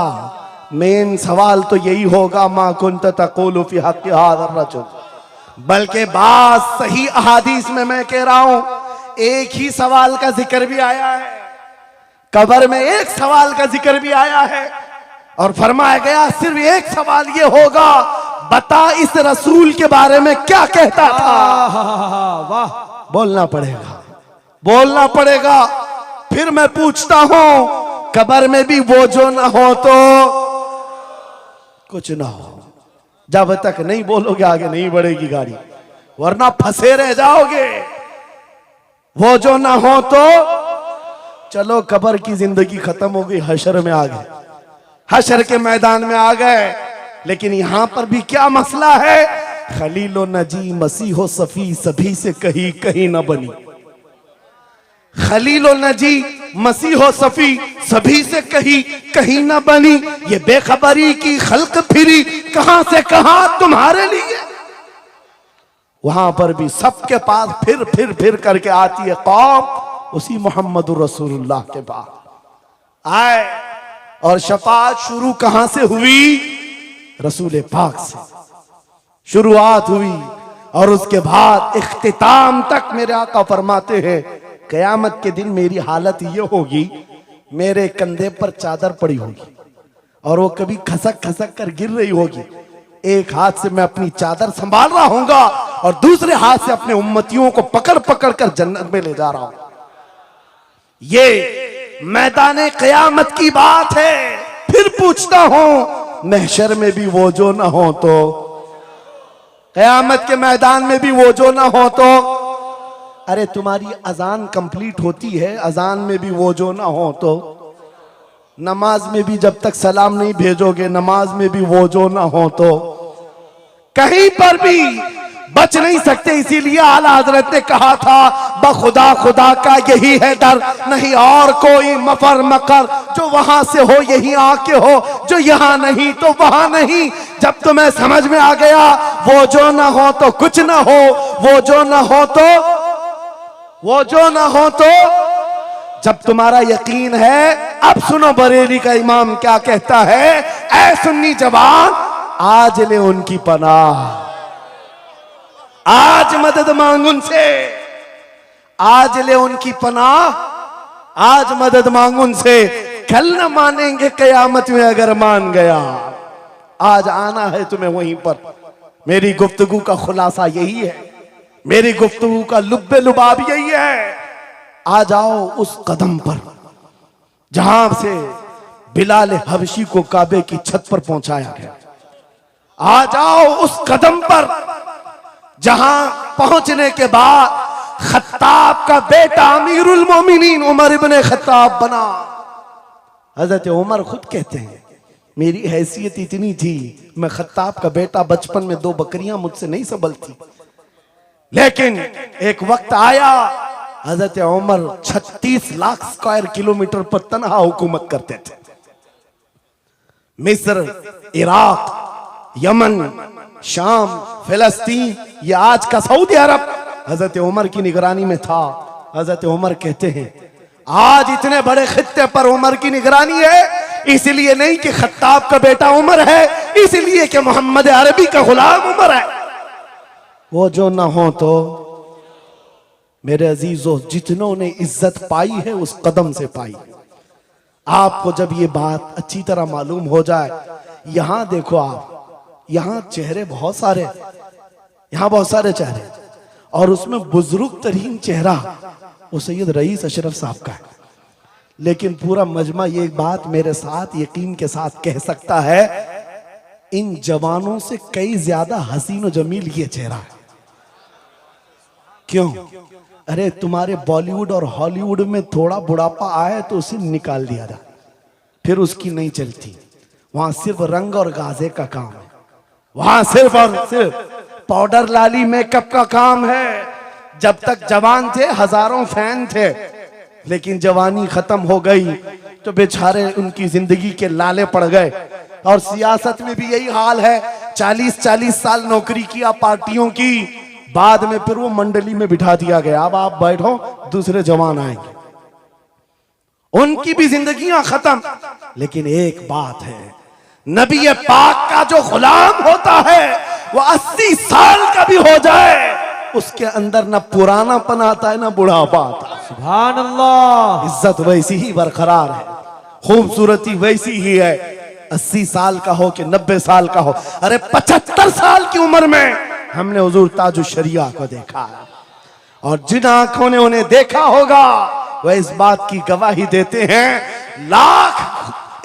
मेन सवाल तो यही होगा, मा कुंत तक़ूलु फी हक़्क़ि हाज़ा रजुल। बल्कि बात सही अहादीस में मैं कह रहा हूं, एक ही सवाल का जिक्र भी आया है, कब्र में एक सवाल का जिक्र भी आया है, और फरमाया गया सिर्फ एक सवाल ये होगा, बता इस रसूल के बारे में क्या कहता था। वाह, बोलना पड़ेगा, बोलना पड़ेगा। फिर मैं पूछता हूं, कब्र में भी वो जो ना हो तो कुछ ना हो। जब तक नहीं बोलोगे आगे नहीं बढ़ेगी गाड़ी, वरना फंसे रह जाओगे। वो जो ना हो तो चलो, कब्र की जिंदगी खत्म हो गई, हशर में आ गए, हशर के मैदान में आ गए। लेकिन यहां पर भी क्या मसला है, खलीलो नजी मसीहो सफी सभी से कहीं कहीं न बनी। खलीलो नजी मसीहो सफी सभी से कहीं कहीं न बनी। ये बेखबरी की खल्क फिरी कहां से कहां तुम्हारे लिए। वहां पर भी सबके पास फिर करके आती है कौम, उसी मोहम्मद रसूलुल्लाह के पास आए। और शफाअत शुरू कहां से हुई? रसूल पाक से शुरुआत हुई, और उसके बाद इख्तिताम तक मेरे आका फरमाते हैं, कयामत के दिन मेरी हालत ये होगी, मेरे कंधे पर चादर पड़ी होगी और वो कभी खसक खसक कर गिर रही होगी। एक हाथ से मैं अपनी चादर संभाल रहा हूंगा और दूसरे हाथ से अपने उम्मतियों को पकड़ पकड़ कर जन्नत में ले जा रहा हूं। ये मैदान क़यामत की बात है। फिर पूछता हूं, महशर में भी वो जो ना हो तो, क़यामत के मैदान में भी वो जो ना हो तो, अरे तुम्हारी अजान कंप्लीट होती है, अजान में भी वो जो ना हो तो, नमाज में भी जब तक सलाम नहीं भेजोगे, नमाज में भी वो जो ना हो तो, कहीं पर भी बच नहीं सकते। इसीलिए आला हजरत ने कहा था, बखुदा खुदा का यही है डर, नहीं और कोई मफर मकर, जो वहां से हो यही आके हो, जो यहां नहीं तो वहां नहीं। जब तुम्हें समझ में आ गया वो जो ना हो तो कुछ ना हो, वो जो ना हो तो, वो जो ना हो तो, जब तुम्हारा यकीन है, अब सुनो बरेली का इमाम क्या कहता है, ऐ सुन्नी जवान आज ले उनकी पनाह, आज मदद मांग उनसे, आज ले उनकी पनाह, आज मदद मांग उनसे, कल न मानेंगे कयामत में अगर मान गया। आज आना है तुम्हें वहीं पर। मेरी गुफ्तगू का खुलासा यही है, मेरी गुफ्तगू का लुब्बे लुबाब यही है। आ जाओ उस कदम पर जहां से बिलाल हबशी को काबे की छत पर पहुंचाया गया। आ जाओ उस कदम पर जहां पहुंचने के बाद खत्ताब का बेटा अमीरुल मोमिनीन उमर इब्ने खत्ताब बना। हजरत उमर खुद कहते हैं, मेरी हैसियत इतनी थी, मैं खत्ताब का बेटा, बचपन में 2 बकरियां मुझसे नहीं संभलती, लेकिन एक वक्त आया हजरत उमर 36 लाख स्क्वायर किलोमीटर पर तनहा हुकूमत करते थे। मिस्र, इराक, यमन, शाम, फिलिस्तीन, ये आज का सऊदी अरब हजरत उमर की निगरानी में था। हजरत उमर कहते हैं, आज इतने बड़े खित्ते पर उमर की निगरानी है, इसलिए नहीं कि खत्ताब का बेटा उमर है, इसलिए कि मोहम्मद अरबी का गुलाम उमर है। वो जो ना हो तो, मेरे अजीजों, जितनों ने इज्जत पाई है उस कदम से पाई। आपको जब ये बात अच्छी तरह मालूम हो जाए, यहां देखो आप, यहां चेहरे बहुत सारे, यहां बहुत सारे चेहरे, और उसमें बुजुर्ग तरीन चेहरा वो सैयद रईस अशरफ साहब का है। लेकिन पूरा मजमा ये बात मेरे साथ यकीन के साथ कह सकता है, इन जवानों से कई ज्यादा हसीन और जमील ये चेहरा है। क्यों? अरे तुम्हारे बॉलीवुड और हॉलीवुड में थोड़ा बुढ़ापा आए तो उसे निकाल दिया जाए, फिर उसकी नहीं चलती। वहां सिर्फ रंग और गाजे का काम है, वहां सिर्फ और सिर्फ पाउडर लाली मेकअप का काम है। जब तक जवान थे हजारों फैन थे, लेकिन जवानी खत्म हो गई तो बेचारे उनकी जिंदगी के लाले पड़ गए। और सियासत में भी यही हाल है, 40-40 साल नौकरी किया पार्टियों की, बाद में फिर वो मंडली में बिठा दिया गया, अब आप बैठो दूसरे जवान आएंगे, उनकी भी जिंदगियां खत्म। लेकिन एक बात है, नबी पाक का जो गुलाम होता है वो 80 साल का भी हो जाए, उसके अंदर ना पुरानापन आता है ना बुढ़ापा आता है। सुभान अल्लाह। इज्जत वैसी ही बरकरार है, खूबसूरती वैसी ही है, 80 साल का हो कि 90 साल का हो। अरे 75 साल की उम्र में हमने हुजूर ताजुश शरिया को देखा, और जिन आंखों ने उन्हें देखा होगा वह इस बात की गवाही देते हैं,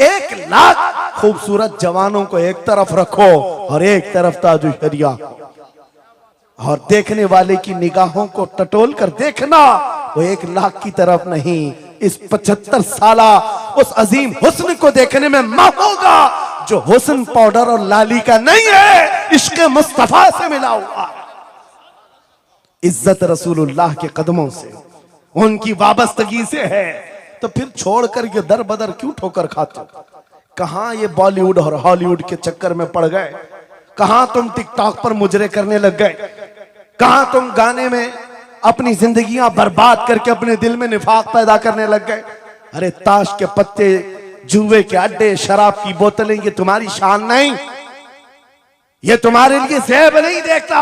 1,00,000 खूबसूरत जवानों को एक तरफ रखो और एक तरफ ताजुश शरिया, और देखने वाले की निगाहों को टटोल कर देखना, वो 1,00,000 की तरफ नहीं, इस 75 साला उस अजीम हुस्न को देखने में मां होगा जो हुस्न पाउडर और लाली का नहीं है, इश्क मुस्तफा से मिला हुआ। इज्जत रसूलुल्लाह के कदमों से, उनकी वाबस्तगी से है, तो फिर छोड़ कर ये दर बदर क्यों ठोकर खाते हो? कहां ये बॉलीवुड और हॉलीवुड के चक्कर में पड़ गए? कहां तुम टिकटॉक पर मुजरे करने लग गए? कहां तुम गाने में अपनी जिंदगियां बर्बाद करके अपने दिल में निफाक पैदा करने लग गए? अरे ताश के पत्ते, जुए के अड्डे, शराब की बोतलें, ये तुम्हारी शान नहीं, ये तुम्हारे लिए ज़ेब नहीं देखता।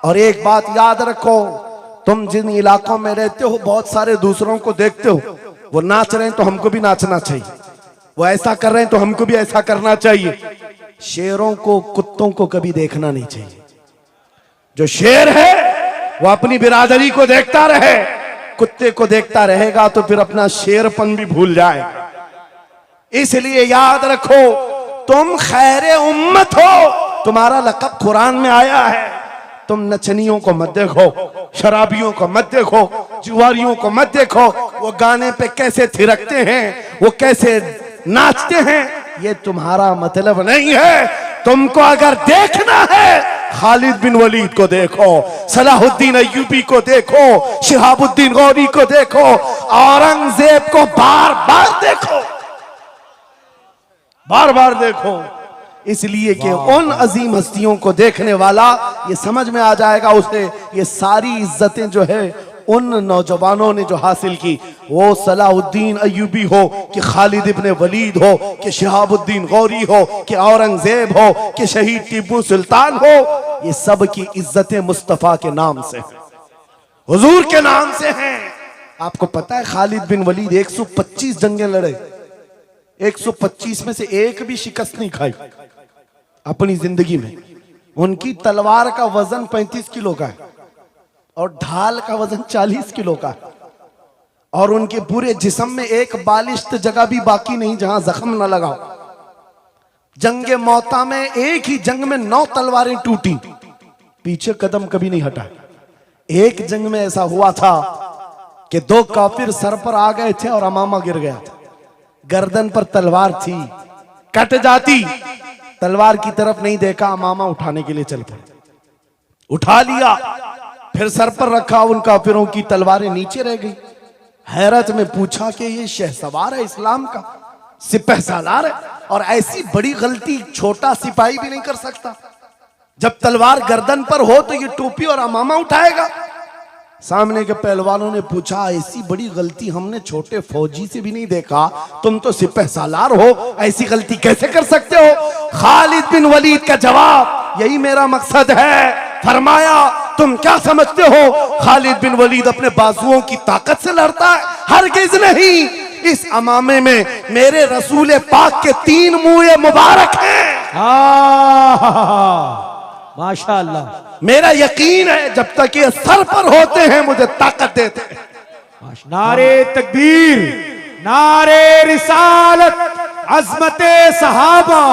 और एक बात याद रखो, तुम जिन इलाकों में रहते हो बहुत सारे दूसरों को देखते हो, वो नाच रहे हैं तो हमको भी नाचना चाहिए। वो ऐसा कर रहे हैं तो हमको भी ऐसा करना चाहिए। शेरों को कुत्तों को कभी देखना नहीं चाहिए। जो शेर है वो अपनी बिरादरी को देखता रहे, कुत्ते को देखता रहेगा तो फिर अपना शेरपन भी भूल जाएगा। इसलिए याद रखो, तुम खैरे उम्मत हो, तुम्हारा लक़ब कुरान में आया है। तुम नचनियों को मत देखो, शराबियों को मत देखो, जुआरियों को मत देखो, वो गाने पे कैसे थिरकते हैं, वो कैसे नाचते हैं, ये तुम्हारा मतलब नहीं है। तुमको अगर देखना है, खालिद बिन वलीद को देखो, सलाहुद्दीन अय्यूबी को देखो, शिहाबुद्दीन गौरी को देखो, औरंगजेब को बार बार देखो, बार बार देखो। इसलिए कि उन अजीम हस्तियों को देखने वाला ये समझ में आ जाएगा उसे ये सारी इज्जतें जो है उन नौजवानों ने जो हासिल की, वो सलाहुद्दीन अय्यूबी हो कि खालिद इब्ने वलीद हो कि शिहाबुद्दीन गौरी हो कि औरंगजेब हो कि शहीद टीपू सुल्तान हो, ये सब की इज्जतें मुस्तफा के नाम से, हुजूर के नाम से हैं। आपको पता है खालिद बिन वलीद 125 जंगें लड़े, 125 में से एक भी शिकस्त नहीं खाई अपनी जिंदगी में। उनकी तलवार का वजन 35 किलो का है और ढाल का वजन 40 किलो का है, और उनके पूरे जिस्म में एक बालिश्त जगह भी बाकी नहीं जहां जख्म न लगा। जंगे मौता में एक ही जंग में 9 तलवारें टूटी, पीछे कदम कभी नहीं हटा। एक जंग में ऐसा हुआ था कि 2 काफिर सर पर आ गए थे और अमामा गिर गया था, गर्दन पर तलवार थी, कट जाती, तलवार की तरफ नहीं देखा, अमामा उठाने के लिए चल पड़े, उठा लिया, फिर सर पर रखा, उन काफिरों की तलवारें नीचे रह गई। हैरत में पूछा कि ये शहसवार है इस्लाम का, सिपह सालार है, और ऐसी बड़ी गलती छोटा सिपाही भी नहीं कर सकता। जब तलवार गर्दन पर हो तो ये टोपी और अमामा उठाएगा। सामने के पहलवानों ने पूछा, ऐसी बड़ी गलती हमने छोटे फौजी से भी नहीं देखा, तुम तो सिपह सालार हो, ऐसी गलती कैसे कर सकते हो? खालिद बिन वलीद का जवाब, यही मेरा मकसद है। फरमाया, तुम क्या समझते हो खालिद बिन वलीद अपने बाजुओं की ताकत से लड़ता है? हरगिज नहीं। इस अमामे में मेरे रसूल पाक के 3 मुँह मुबारक हैं। माशाअल्लाह। मेरा यकीन है जब तक ये सर पर होते हैं मुझे ताकत देते हैं। नारे तकबीर, नारे रिसालत, अज़मते सहाबा।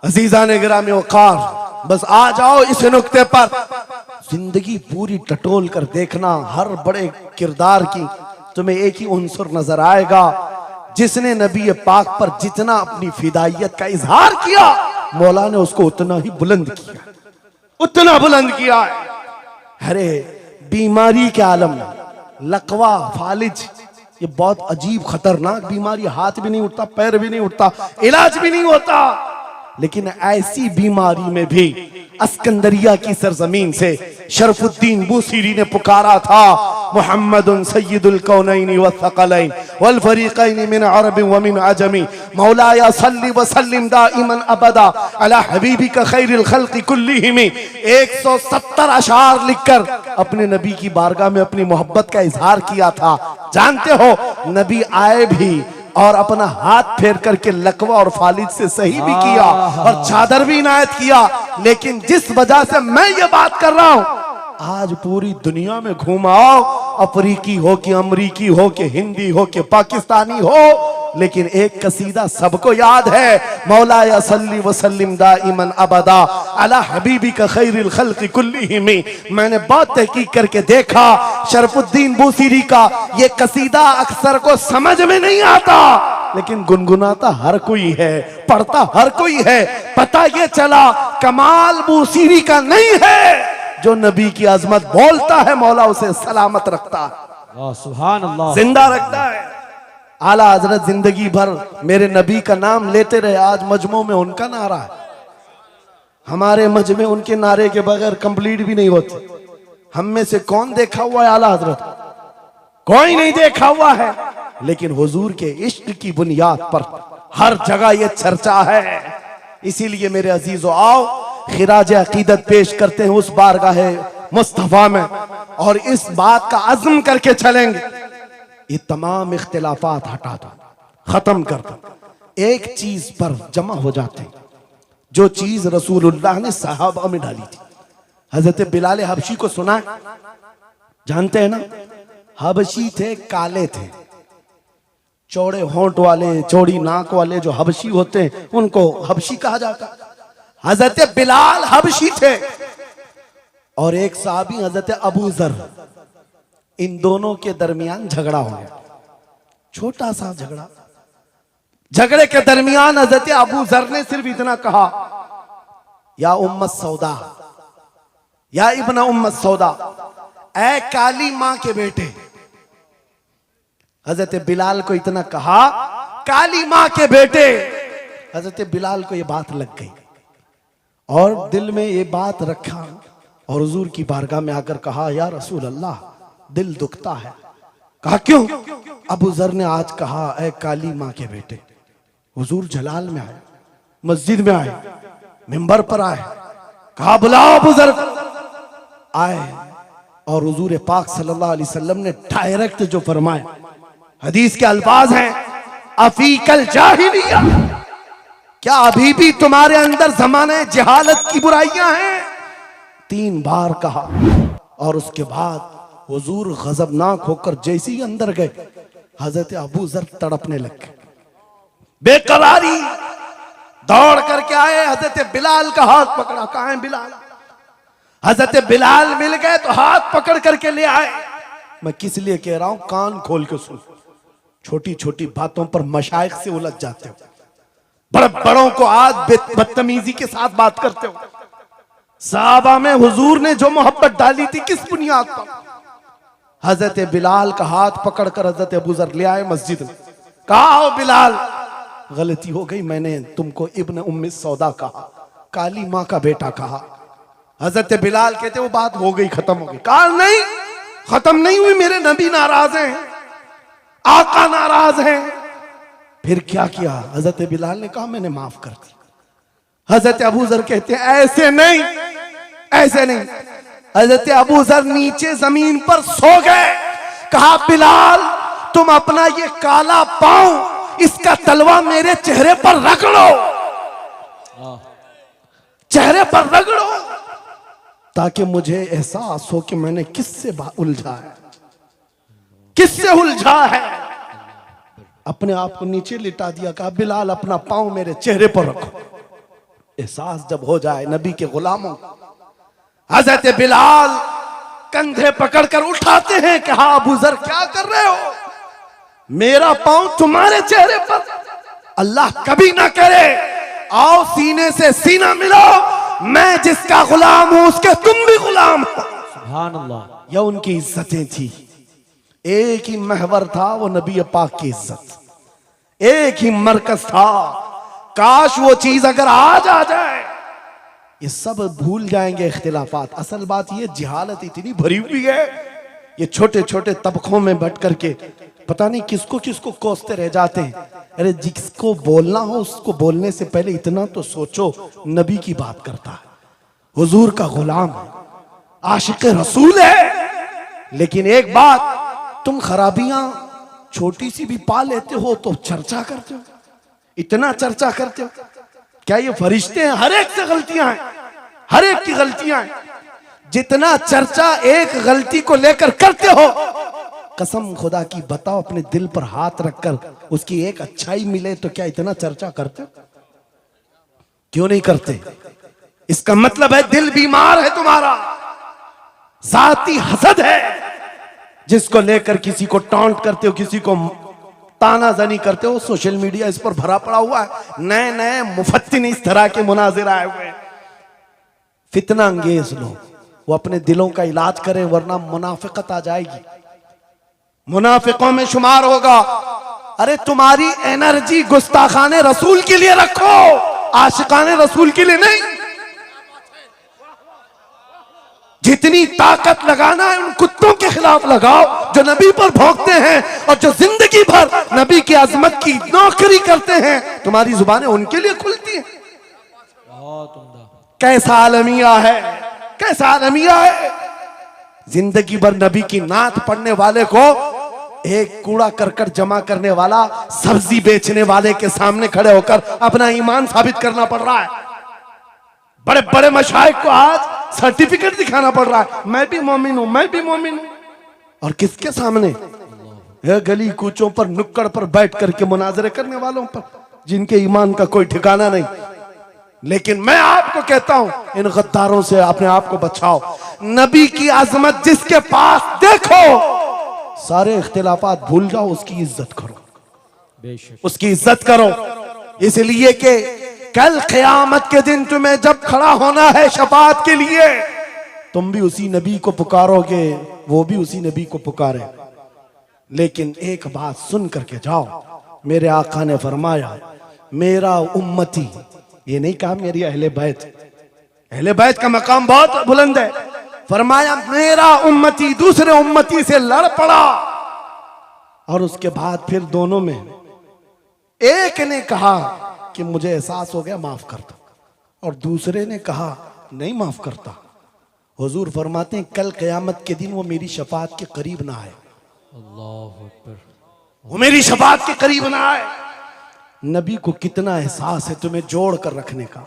अजीज़ान गिरामी वक़ार, बस आ जाओ इस नुक्ते पर, जिंदगी पूरी टटोल कर देखना, हर बड़े किरदार की तुम्हें एक ही उन्सुर नजर आएगा, जिसने नबी पाक पर जितना अपनी फिदायत का इजहार किया, मौला ने उसको उतना ही बुलंद किया, उतना बुलंद किया है। अरे बीमारी के आलम में लकवा, फालिज, ये बहुत अजीब खतरनाक बीमारी, हाथ भी नहीं उठता, पैर भी नहीं उठता, इलाज भी नहीं होता। लेकिन ऐसी बीमारी में भी अस्कंदरिया की सरजमीन से शरफुद्दीन बूसीरी ने पुकारा था, मुहम्मदुन सय्यिदुल कौनैनि वस्सक़लैन वल फरीक़ैनि मिन अरब व मिन अजमी, मौलाया सल्लि व सल्लिम दाइमन अबदा अला हबीबिका खैरिल खल्क़ि कुल्लिहिम। 170 अशार लिखकर अपने नबी की बारगाह में अपनी मोहब्बत का इजहार किया था। जानते हो, नबी आए भी और अपना हाथ फेर करके लकवा और फालिद से सही भी किया और चादर भी इनायत किया। लेकिन जिस वजह से मैं ये बात कर रहा हूं, आज पूरी दुनिया में घुमाओ, अफ्रीकी हो कि अमरीकी हो कि हिंदी हो कि पाकिस्तानी हो, लेकिन एक कसीदा सबको याद है, मौलाया सल्ली व सल्लिम दाइमन अबदा अला हबीबिका खैरिल खल्क़ि कुल्लिहिम। मैंने बहुत तहकीक करके देखा, शरफुद्दीन बूसीरी का ये कसीदा अक्सर को समझ में नहीं आता, लेकिन गुनगुनाता हर कोई है, पढ़ता हर कोई है। पता ये चला कमाल बूसीरी का नहीं है, जो नबी की अजमत बोलता है मौला उसे सलामत रखता है, सुभान अल्लाह, जिंदा रखता है। आला हजरत जिंदगी भर मेरे नबी का नाम लेते रहे, आज मजमों में उनका नारा है, हमारे मजमे उनके नारे के बगैर कंप्लीट भी नहीं होते। हम में से कौन देखा हुआ है आला हजरत? कोई नहीं देखा हुआ है, लेकिन हुजूर के इश्क की बुनियाद पर हर जगह ये चर्चा है। इसीलिए मेरे अजीजों, आओ खिराज अकीदत पेश करते हैं उस बारगाह मुस्तफा में, और इस बात का अज़्म करके चलेंगे, ये तमाम इख्तिलाफात हटा दो, खत्म कर दो। एक चीज पर जमा हो जाते हैं, जो चीज रसूलुल्लाह ने सहाबा में डाली थी। हजरत बिलाल हबशी को सुना है, जानते हैं ना? हबशी थे, काले थे, चौड़े होंठ वाले, चौड़ी नाक वाले जो हबशी होते हैं उनको हबशी कहा जाता है। हजरत बिलाल हबशी थे और एक साहबी हजरत अबू जर, इन दोनों के दरमियान झगड़ा हो गया, छोटा सा झगड़ा। झगड़े के दरमियान हजरत अबू जर ने सिर्फ इतना कहा, या उम्मत सौदा, या इब्न उम्मत सौदा, ऐ काली मां के बेटे। हजरत बिलाल को इतना कहा, काली मां के बेटे। हजरत बिलाल को यह बात लग गई और दिल में ये बात रखा और हुजूर की बारगाह में आकर कहा, या रसूल अल्लाह, दिल दुखता है। कहा क्यों? अबू जर ने आज कहा, ऐ काली मां के बेटे। हुजूर जलाल में आए, मस्जिद में आए, मिंबर पर आए, कहा बुलाओ अबू जर। आए और हुजूर पाक सल्लल्लाहु अलैहि वसल्लम ने डायरेक्ट जो फरमाए, हदीस के अल्फाज हैं, अफीकल जाहिलिया, क्या अभी भी तुम्हारे अंदर जमाने जहालत की बुराइयां हैं? 3 बार कहा और उसके बाद हुजूर गजबनाक होकर जैसे ही अंदर गए, हजरत अबू जर तड़पने लग गए, बेकरारी। दौड़ करके आए, हजरत बिलाल का हाथ पकड़ा, कहां है बिलाल? हजरत बिलाल मिल गए तो हाथ पकड़ करके ले आए। मैं किस लिए कह रहा हूं, कान खोल के सुन। छोटी छोटी बातों पर मशाइख से उलझ जाते हो, बड़े बड़ों को आज बदतमीजी के साथ बात करते हो। साहबा में हुजूर ने जो मोहब्बत डाली थी किस बुनियाद पर? हजरत बिलाल का हाथ पकड़कर हजरत अबू जर ले आए मस्जिद में, कहा हो बिलाल, गलती हो गई, मैंने तुमको इब्न उम्मी सौदा कहा, काली मां का बेटा कहा। हजरत बिलाल कहते वो बात हो गई, खत्म हो गई। कहा नहीं, खत्म नहीं हुई, मेरे नबी नाराज हैं, आका नाराज हैं। फिर क्या किया? हजरत बिलाल ने कहा मैंने माफ कर दी। हजरत अबू जर कहते हैं ऐसे नहीं, ऐसे नहीं। हजरत अबू जर नीचे जमीन पर सो गए। कहा बिलाल, तुम अपना ये काला पांव, इसका तलवा मेरे चेहरे पर रगड़ो, चेहरे पर रगड़ो, ताकि मुझे एहसास हो कि मैंने किससे उलझा है, किससे उलझा है। अपने आप को नीचे लिटा दिया। कहा बिलाल, अपना पांव मेरे चेहरे पर रखो, एहसास जब हो जाए नबी के गुलामों। हजरत बिलाल कंधे पकड़कर उठाते हैं। कहा अबू जर क्या कर रहे हो? मेरा पांव तुम्हारे चेहरे पर, अल्लाह कभी ना करे। आओ सीने से सीना मिलो, मैं जिसका गुलाम हूं उसके तुम भी गुलाम हो। सुभान अल्लाह। यह उनकी इज्जतें थी। एक ही महवर था वो नबी पाक की इज्जत, एक ही मरकज था। काश वो चीज अगर आज आ जाए, ये सब भूल जाएंगे इख्तिलाफात। असल बात ये, जिहालत इतनी भरी हुई है, ये छोटे छोटे तबकों में बट करके पता नहीं किसको किसको कोसते रह जाते हैं। अरे जिसको बोलना हो उसको बोलने से पहले इतना तो सोचो, नबी की बात करता है, हुजूर का गुलाम है, आशिक रसूल है। लेकिन एक बात, तुम खराबियां छोटी सी भी पा लेते हो तो चर्चा करते हो, इतना चर्चा करते हो। क्या ये फरिश्ते हैं? हर एक से गलतियां हैं, हर एक की गलतियां हैं। जितना चर्चा एक गलती को लेकर करते हो, कसम खुदा की बताओ, अपने दिल पर हाथ रखकर उसकी एक अच्छाई मिले तो क्या इतना चर्चा करते हो? क्यों नहीं करते? इसका मतलब है दिल बीमार है तुम्हारा, जाती हसद है, जिसको लेकर किसी को टॉन्ट करते हो, किसी को तानाजनी करते हो। सोशल मीडिया इस पर भरा पड़ा हुआ है, नए नए मुफत्तिन इस तरह के मुनाजिर आए हुए हैं। फितना अंगेज लोग, वो अपने दिलों का इलाज करें, वरना मुनाफिकत आ जाएगी, मुनाफिकों में शुमार होगा। अरे तुम्हारी एनर्जी गुस्ताखाने रसूल के लिए रखो, आशिकाने रसूल के लिए नहीं। जितनी ताकत लगाना है उन कुत्तों के खिलाफ लगाओ जो नबी पर भौंकते हैं और जो जिंदगी भर नबी की अजमत की नौकरी करते हैं। तुम्हारी जुबानें उनके लिए खुलती हैं। कैसा आलमिया है, कैसा आलमिया है। जिंदगी भर नबी की नात पढ़ने वाले को एक कूड़ा करकट जमा करने वाला सब्जी बेचने वाले के सामने खड़े होकर अपना ईमान साबित करना पड़ रहा है। बड़े बड़े मशाइख को आज सर्टिफिकेट दिखाना पड़ रहा है, मैं भी मोमिन हूं, मैं भी मोमिन हूं। और किसके सामने? गली कूचों पर, नुक्कड़ पर बैठ करके मुनाजरे करने वालों पर, जिनके ईमान का कोई ठिकाना नहीं। लेकिन मैं आपको कहता हूं, इन गद्दारों से अपने आप को बचाओ। नबी की अजमत जिसके पास देखो, सारे इख्तिलाफात भूल जाओ, उसकी इज्जत करो, बेशक उसकी इज्जत करो। इसलिए कि कल क़यामत के दिन तुम्हें जब खड़ा होना है शफाअत के लिए, तुम भी उसी नबी को पुकारोगे, वो भी उसी नबी को पुकारे। लेकिन एक बात सुन करके जाओ, मेरे आका ने फरमाया मेरा उम्मती, ये नहीं कहा मेरी अहले बैत, अहले बैत का मकाम बहुत बुलंद है। फरमाया मेरा उम्मती दूसरे उम्मती से लड़ पड़ा, और उसके बाद फिर दोनों में एक ने कहा कि मुझे एहसास हो गया, माफ कर दो, और दूसरे ने कहा नहीं माफ करता। हुजूर फरमाते हैं कल क़यामत के दिन वो मेरी शफाअत के करीब ना आए, अल्लाहु अकबर, वो मेरी शफाअत के करीब ना आए। नबी को कितना एहसास है तुम्हें जोड़ कर रखने का,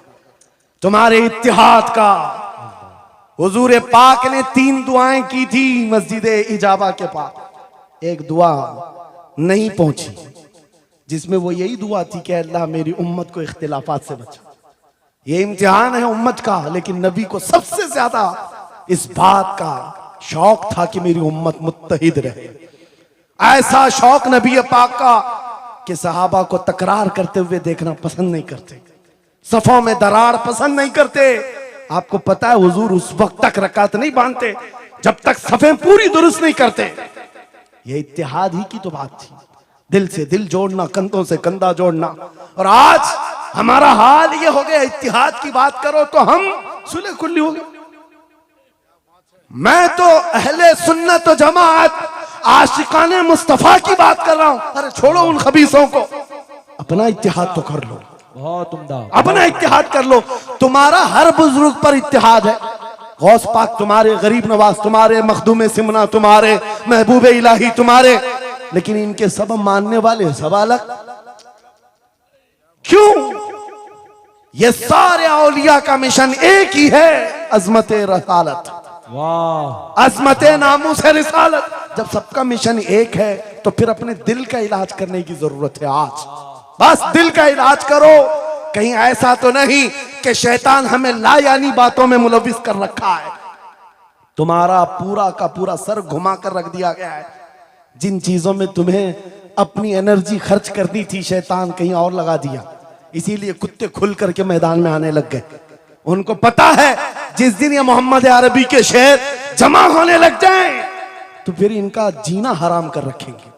तुम्हारे इत्तिहाद का। हुजूर पाक ने 3 दुआएं की थी मस्जिद इजाबा के पास, एक दुआ नहीं पहुंची जिसमें वो यही दुआ थी कि अल्लाह मेरी उम्मत को इख्तिलाफात से बचा। ये इम्तिहान है उम्मत का, लेकिन नबी को सबसे ज्यादा इस बात का शौक था कि मेरी उम्मत मुत्तहिद रहे। ऐसा शौक नबी पाक का कि सहाबा को तकरार करते हुए देखना पसंद नहीं करते, सफों में दरार पसंद नहीं करते। आपको पता है हुजूर उस वक्त तक रकात नहीं बांधते जब तक सफें पूरी दुरुस्त नहीं करते। ये इत्तिहाद ही की तो बात थी, दिल से दिल जोड़ना, कंधों से कंधा जोड़ना। और आज हमारा हाल ये हो गया, इत्तिहाद की बात करो तो हम सुलह कुल्ली हो गए। मैं तो अहले सुन्नत व जमात आशिकाने मुस्तफा की बात कर रहा हूं। अरे छोड़ो उन खबीसों को, अपना इत्तिहाद तो कर लो, बहुत उम्दा, अपना इत्तिहाद कर लो। तुम्हारा हर बुजुर्ग पर इत्तिहाद है, गौस पाक तुम्हारे, गरीब नवाज तुम्हारे, मखदूम सिमना तुम्हारे, महबूब इलाही तुम्हारे, लेकिन इनके सब मानने वाले सब अलग। क्यों? ये सारे औलिया का मिशन एक ही है, अजमत रसालत, वाह, अजमत नामूस रिसालत। जब सबका मिशन एक है तो फिर अपने दिल का इलाज करने की जरूरत है। आज बस दिल का इलाज करो। कहीं ऐसा तो नहीं कि शैतान हमें लायानी बातों में मुलविस कर रखा है, तुम्हारा पूरा का पूरा सर घुमा कर रख दिया गया है। जिन चीजों में तुम्हें अपनी एनर्जी खर्च करनी थी, शैतान कहीं और लगा दिया। इसीलिए कुत्ते खुल करके मैदान में आने लग गए। उनको पता है जिस दिन ये मोहम्मद अरबी के शेर जमा होने लग जाएं तो फिर इनका जीना हराम कर रखेंगे।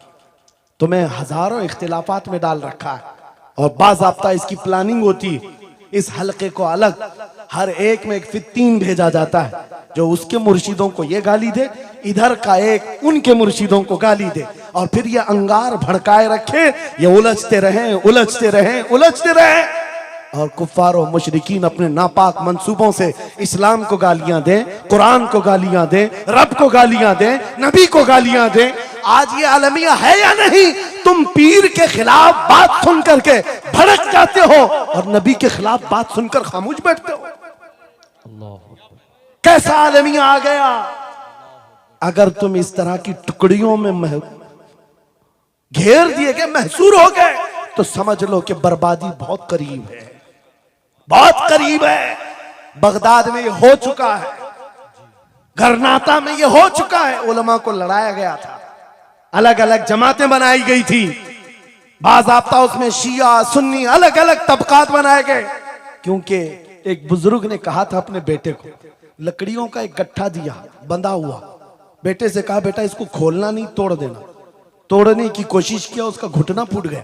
तुम्हें हजारों इख्तिलाफात में डाल रखा है, और बाज़ाब्ता इसकी प्लानिंग होती है। इस हलके को अलग हर एक में एक फित्तीन भेजा जाता है, जो उसके मुर्शिदों को ये गाली दे, इधर का एक उनके मुर्शिदों को गाली दे, और फिर ये अंगार भड़काए रखे, ये उलझते रहें, उलझते रहें, उलझते रहें। और कुफ्फार और मुशरिकीन अपने नापाक मंसूबों से इस्लाम को गालियां दें, कुरान को गालियां दें, रब को गालियां दें, नबी को गालियां दें। आज ये आलमिया है या नहीं? तुम पीर के खिलाफ बात सुन करके भड़क जाते हो और नबी के खिलाफ बात सुनकर खामोश बैठते हो। कैसा आलमिया आ गया? अगर तुम इस तरह की टुकड़ियों में घेर दिए गए, महसूर हो गए, तो समझ लो कि बर्बादी बहुत करीब है, बहुत करीब है। बगदाद में ये हो चुका है, गरनाता में ये हो चुका है। उलमा को लड़ाया गया था, अलग अलग जमातें बनाई गई थी, बाज़ाब्ता उसमें शिया सुन्नी अलग अलग तबकात बनाए गए। क्योंकि एक बुजुर्ग ने कहा था अपने बेटे को, लकड़ियों का एक गट्ठा दिया बंधा हुआ, बेटे से कहा बेटा इसको खोलना नहीं, तोड़ देना। तोड़ने की कोशिश किया, उसका घुटना फूट गया।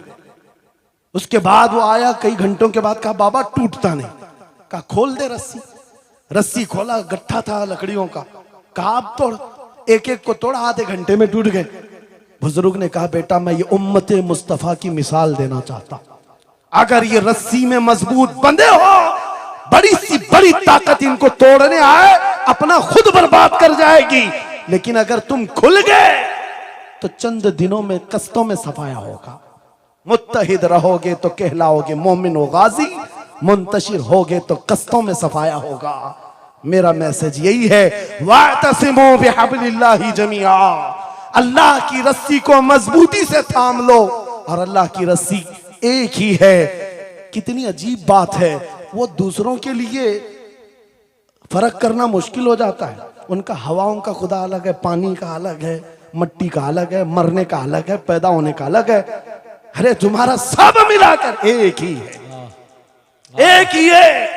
उसके बाद वो आया कई घंटों के बाद, कहा बाबा टूटता नहीं। कहा खोल दे रस्सी। रस्सी खोला, गट्ठा था लकड़ियों का। कहा अब तोड़। एक एक को तोड़ा, आधे घंटे में टूट गए। बुजुर्ग ने कहा बेटा मैं ये उम्मत मुस्तफा की मिसाल देना चाहता, अगर ये रस्सी में मजबूत बंधे हो, बड़ी सी बड़ी ताकत इनको तोड़ने आए अपना खुद बर्बाद कर जाएगी। लेकिन अगर तुम खुल गए तो चंद दिनों में कस्तों में सफाया होगा। मुत्तहिद रहोगे तो कहलाओगे मोमिन व गाजी, मुंतशिर होगे तो कस्तों में सफाया होगा। मेरा मैसेज यही है, वातसिमू बिहब्लिल्लाहि जमीआ, अल्लाह की रस्सी को मजबूती से थाम लो, और अल्लाह की रस्सी एक ही है। कितनी अजीब बात है, वो दूसरों के लिए फर्क करना मुश्किल हो जाता है। उनका हवाओं का खुदा अलग है, पानी का अलग है, मिट्टी का अलग है, मरने का अलग है, पैदा होने का अलग है। अरे तुम्हारा सब मिलाकर एक ही है, एक ही है,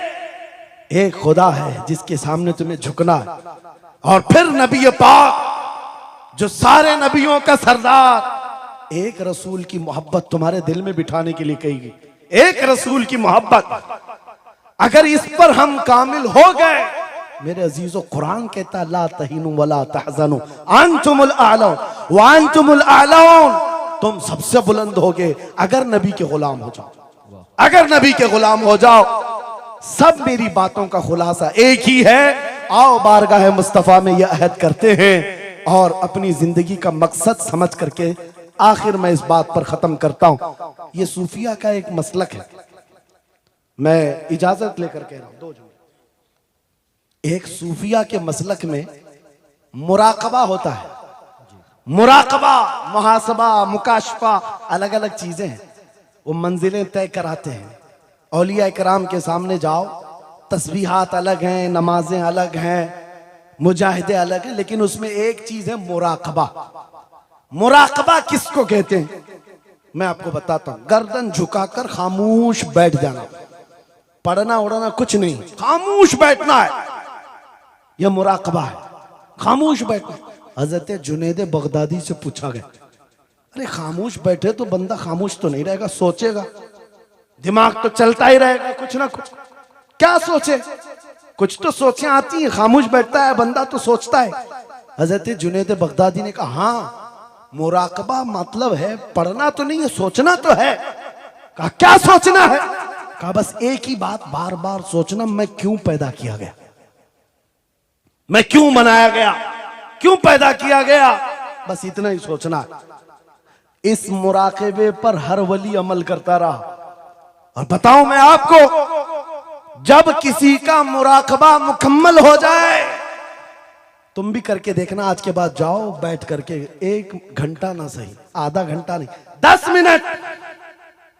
एक खुदा है जिसके सामने तुम्हें झुकना है। और फिर नबी पाक जो सारे नबियों का सरदार, एक रसूल की मोहब्बत तुम्हारे दिल में बिठाने के लिए कही गई। एक रसूल की मोहब्बत, अगर इस पर हम कामिल हो गए, मेरे अजीजों, कुरान कहता है ला तहीनु वला तहज़नु अंतुमुल आलौन व अंतुमुल आलौन, तुम सबसे बुलंद होगे अगर नबी के गुलाम हो जाओ, अगर नबी के गुलाम हो जाओ। सब मेरी बातों का खुलासा एक ही है। आओ बारगाह मुस्तफा में यह अहद करते हैं और अपनी जिंदगी का मकसद समझ करके आखिर में इस बात पर खत्म करता हूं। यह सूफिया का एक मसलक है, मैं इजाजत लेकर कह रहा हूं, दो जुमले। एक सूफिया के मसलक में मुराकबा होता है। मुराकबा, मुहासबा, मुकाशफा, अलग अलग चीजें हैं। वो मंजिलें तय कराते हैं। औलिया इकराम के सामने जाओ, तस्बीहात अलग हैं, नमाजें अलग हैं, मुजाहिदे अलग हैं, लेकिन उसमें एक चीज है मुराकबा। मुराकबा किसको कहते हैं मैं आपको बताता हूं। गर्दन झुकाकर खामोश बैठ जाना, पढ़ना उड़ना कुछ नहीं, खामोश बैठना है, यह मुराकबा है, खामोश बैठना। हजरत जुनैद बगदादी से पूछा गया, अरे खामोश बैठे तो बंदा खामोश तो नहीं रहेगा, सोचेगा, दिमाग तो चलता ही रहेगा कुछ ना कुछ। क्या सोचे, कुछ तो सोचें आती है, खामोश बैठता है बंदा तो सोचता है। हजरत जुनैद बगदादी ने कहा, हाँ मुराकबा मतलब है पढ़ना तो नहीं है, सोचना तो है। कहा क्या सोचना है? कहा बस एक ही बात बार बार सोचना, मैं क्यों पैदा किया गया, मैं क्यों बनाया गया, क्यों पैदा किया गया, बस इतना ही सोचना है। इस मुराकबे पर हर वली अमल करता रहा। और बताऊं मैं आपको, जब किसी का मुराकबा मुकम्मल हो जाए, तुम भी करके देखना, आज के बाद जाओ बैठ करके 1 घंटा ना सही, आधा घंटा नहीं, 10 मिनट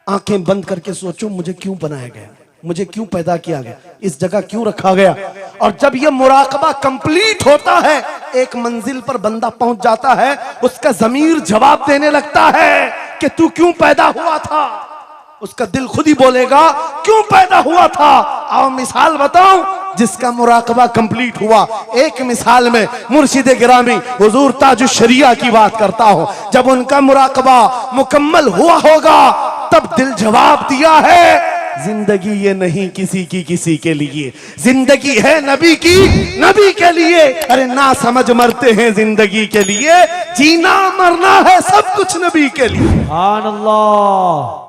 आंखें बंद करके सोचो, मुझे क्यों बनाया गया, मुझे क्यों पैदा किया गया, इस जगह क्यों रखा गया। और जब यह मुराकबा कंप्लीट होता है, एक मंजिल पर बंदा पहुंच जाता है, उसका ज़मीर जवाब देने लगता है कि तू क्यों पैदा हुआ था। उसका दिल खुद ही बोलेगा क्यों पैदा हुआ था। आओ मिसाल बताऊं, जिसका मुराकबा कंप्लीट हुआ। एक मिसाल में मुर्शिद गिरामी हुजूर ताजुश शरिया की बात करता हूं। जब उनका मुराकबा मुकम्मल हुआ होगा, तब दिल जवाब दिया है, जिंदगी ये नहीं किसी की किसी के लिए, जिंदगी है नबी की नबी के लिए। अरे ना समझ मरते हैं जिंदगी के लिए, जीना मरना है सब कुछ नबी के लिए। सुभान अल्लाह।